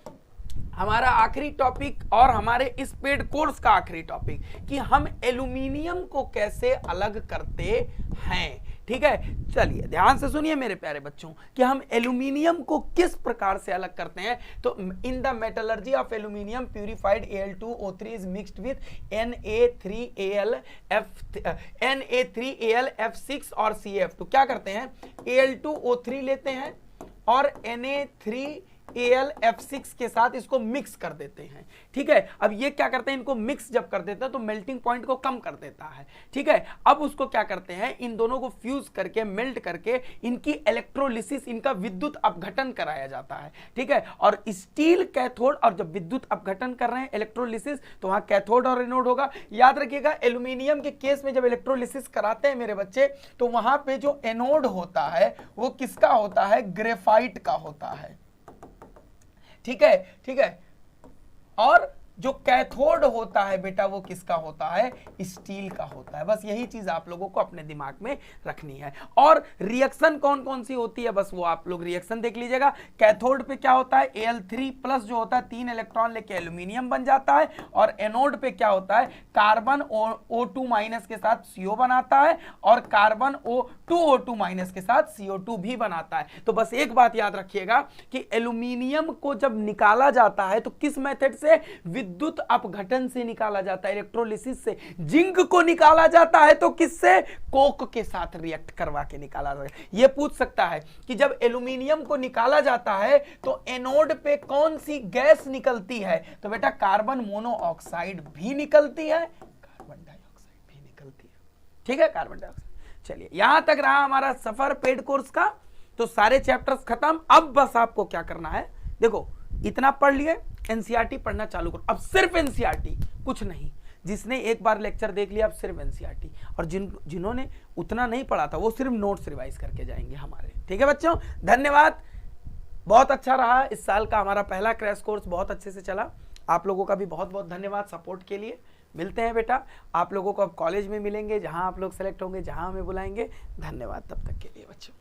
हमारा आखिरी टॉपिक और हमारे इस पेड कोर्स का आखिरी टॉपिक कि हम एल्यूमिनियम को कैसे अलग करते हैं, ठीक है। चलिए ध्यान से सुनिए मेरे प्यारे बच्चों कि हम एल्यूमिनियम को किस प्रकार से अलग करते हैं। तो in the metallurgy of aluminium purified Al2O3 is mixed with Na3Al F6 और CF। तो क्या करते हैं, Al2O3 लेते हैं और Na3Al के साथ इसको मिक्स कर देते हैं, ठीक है। अब ये क्या करते हैं, इनको मिक्स जब कर देते हैं तो मेल्टिंग पॉइंट को कम कर देता है, ठीक है। अब उसको क्या करते हैं, इन दोनों को फ्यूज करके मेल्ट करके इनकी इलेक्ट्रोलिसिस, इनका विद्युत अपघटन कराया जाता है, ठीक है। और स्टील कैथोड, और जब विद्युत अपघटन कर रहे हैं इलेक्ट्रोलिसिस तो वहां कैथोड और एनोड होगा। याद रखिएगा एल्यूमिनियम के केस में जब इलेक्ट्रोलिसिस कराते हैं मेरे बच्चे तो वहां पे जो एनोड होता है वो किसका होता है, ग्रेफाइट का होता है, ठीक है, ठीक है। और जो कैथोड होता है बेटा वो किसका होता है, स्टील का होता है। बस यही चीज आप लोगों को अपने दिमाग में रखनी है। और रिएक्शन कौन कौन सी होती है बस वो आप लोग रिएक्शन देख लीजिएगा। कैथोड पे क्या होता है, Al3 प्लस जो होता है 3 इलेक्ट्रॉन लेके एल्यूमिनियम बन जाता है, और एनोड पे क्या होता है, कार्बन O2 माइनस के साथ CO बनाता है और कार्बन O2 माइनस के साथ CO2 भी बनाता है। तो बस एक बात याद रखिएगा कि एल्यूमिनियम को जब निकाला जाता है तो किस मेथड से, विद्युत अपघटन से निकाला जाता है, इलेक्ट्रोलिसिस से। जिंक को निकाला जाता है तो किससे, कोक के साथ रिएक्ट करवा के निकाला जाता है। यह पूछ सकता है कि जब एल्यूमिनियम को निकाला जाता है तो एनोड पे कौन सी गैस निकलती है, तो बेटा कार्बन मोनोऑक्साइड भी निकलती है, कार्बन डाइऑक्साइड भी निकलती है, ठीक है, कार्बन डाइऑक्साइड। चलिए यहां तक रहा हमारा सफर पेड कोर्स का। तो सारे चैप्टर्स खत्म। अब बस आपको क्या करना है, देखो इतना पढ़ लिए, एनसीईआरटी पढ़ना चालू करो। अब सिर्फ एनसीईआरटी, कुछ नहीं। जिसने एक बार लेक्चर देख लिया अब सिर्फ एनसीईआरटी, और जिन्होंने उतना नहीं पढ़ा था वो सिर्फ नोट्स रिवाइज करके जाएंगे हमारे, ठीक है बच्चों। धन्यवाद, बहुत अच्छा रहा इस साल का हमारा पहला क्रैश कोर्स, बहुत अच्छे से चला। आप लोगों का भी बहुत बहुत धन्यवाद सपोर्ट के लिए। मिलते हैं बेटा, आप लोगों को अब कॉलेज में मिलेंगे जहां आप लोग सेलेक्ट होंगे, जहां हमें बुलाएंगे। धन्यवाद तब तक के लिए बच्चों।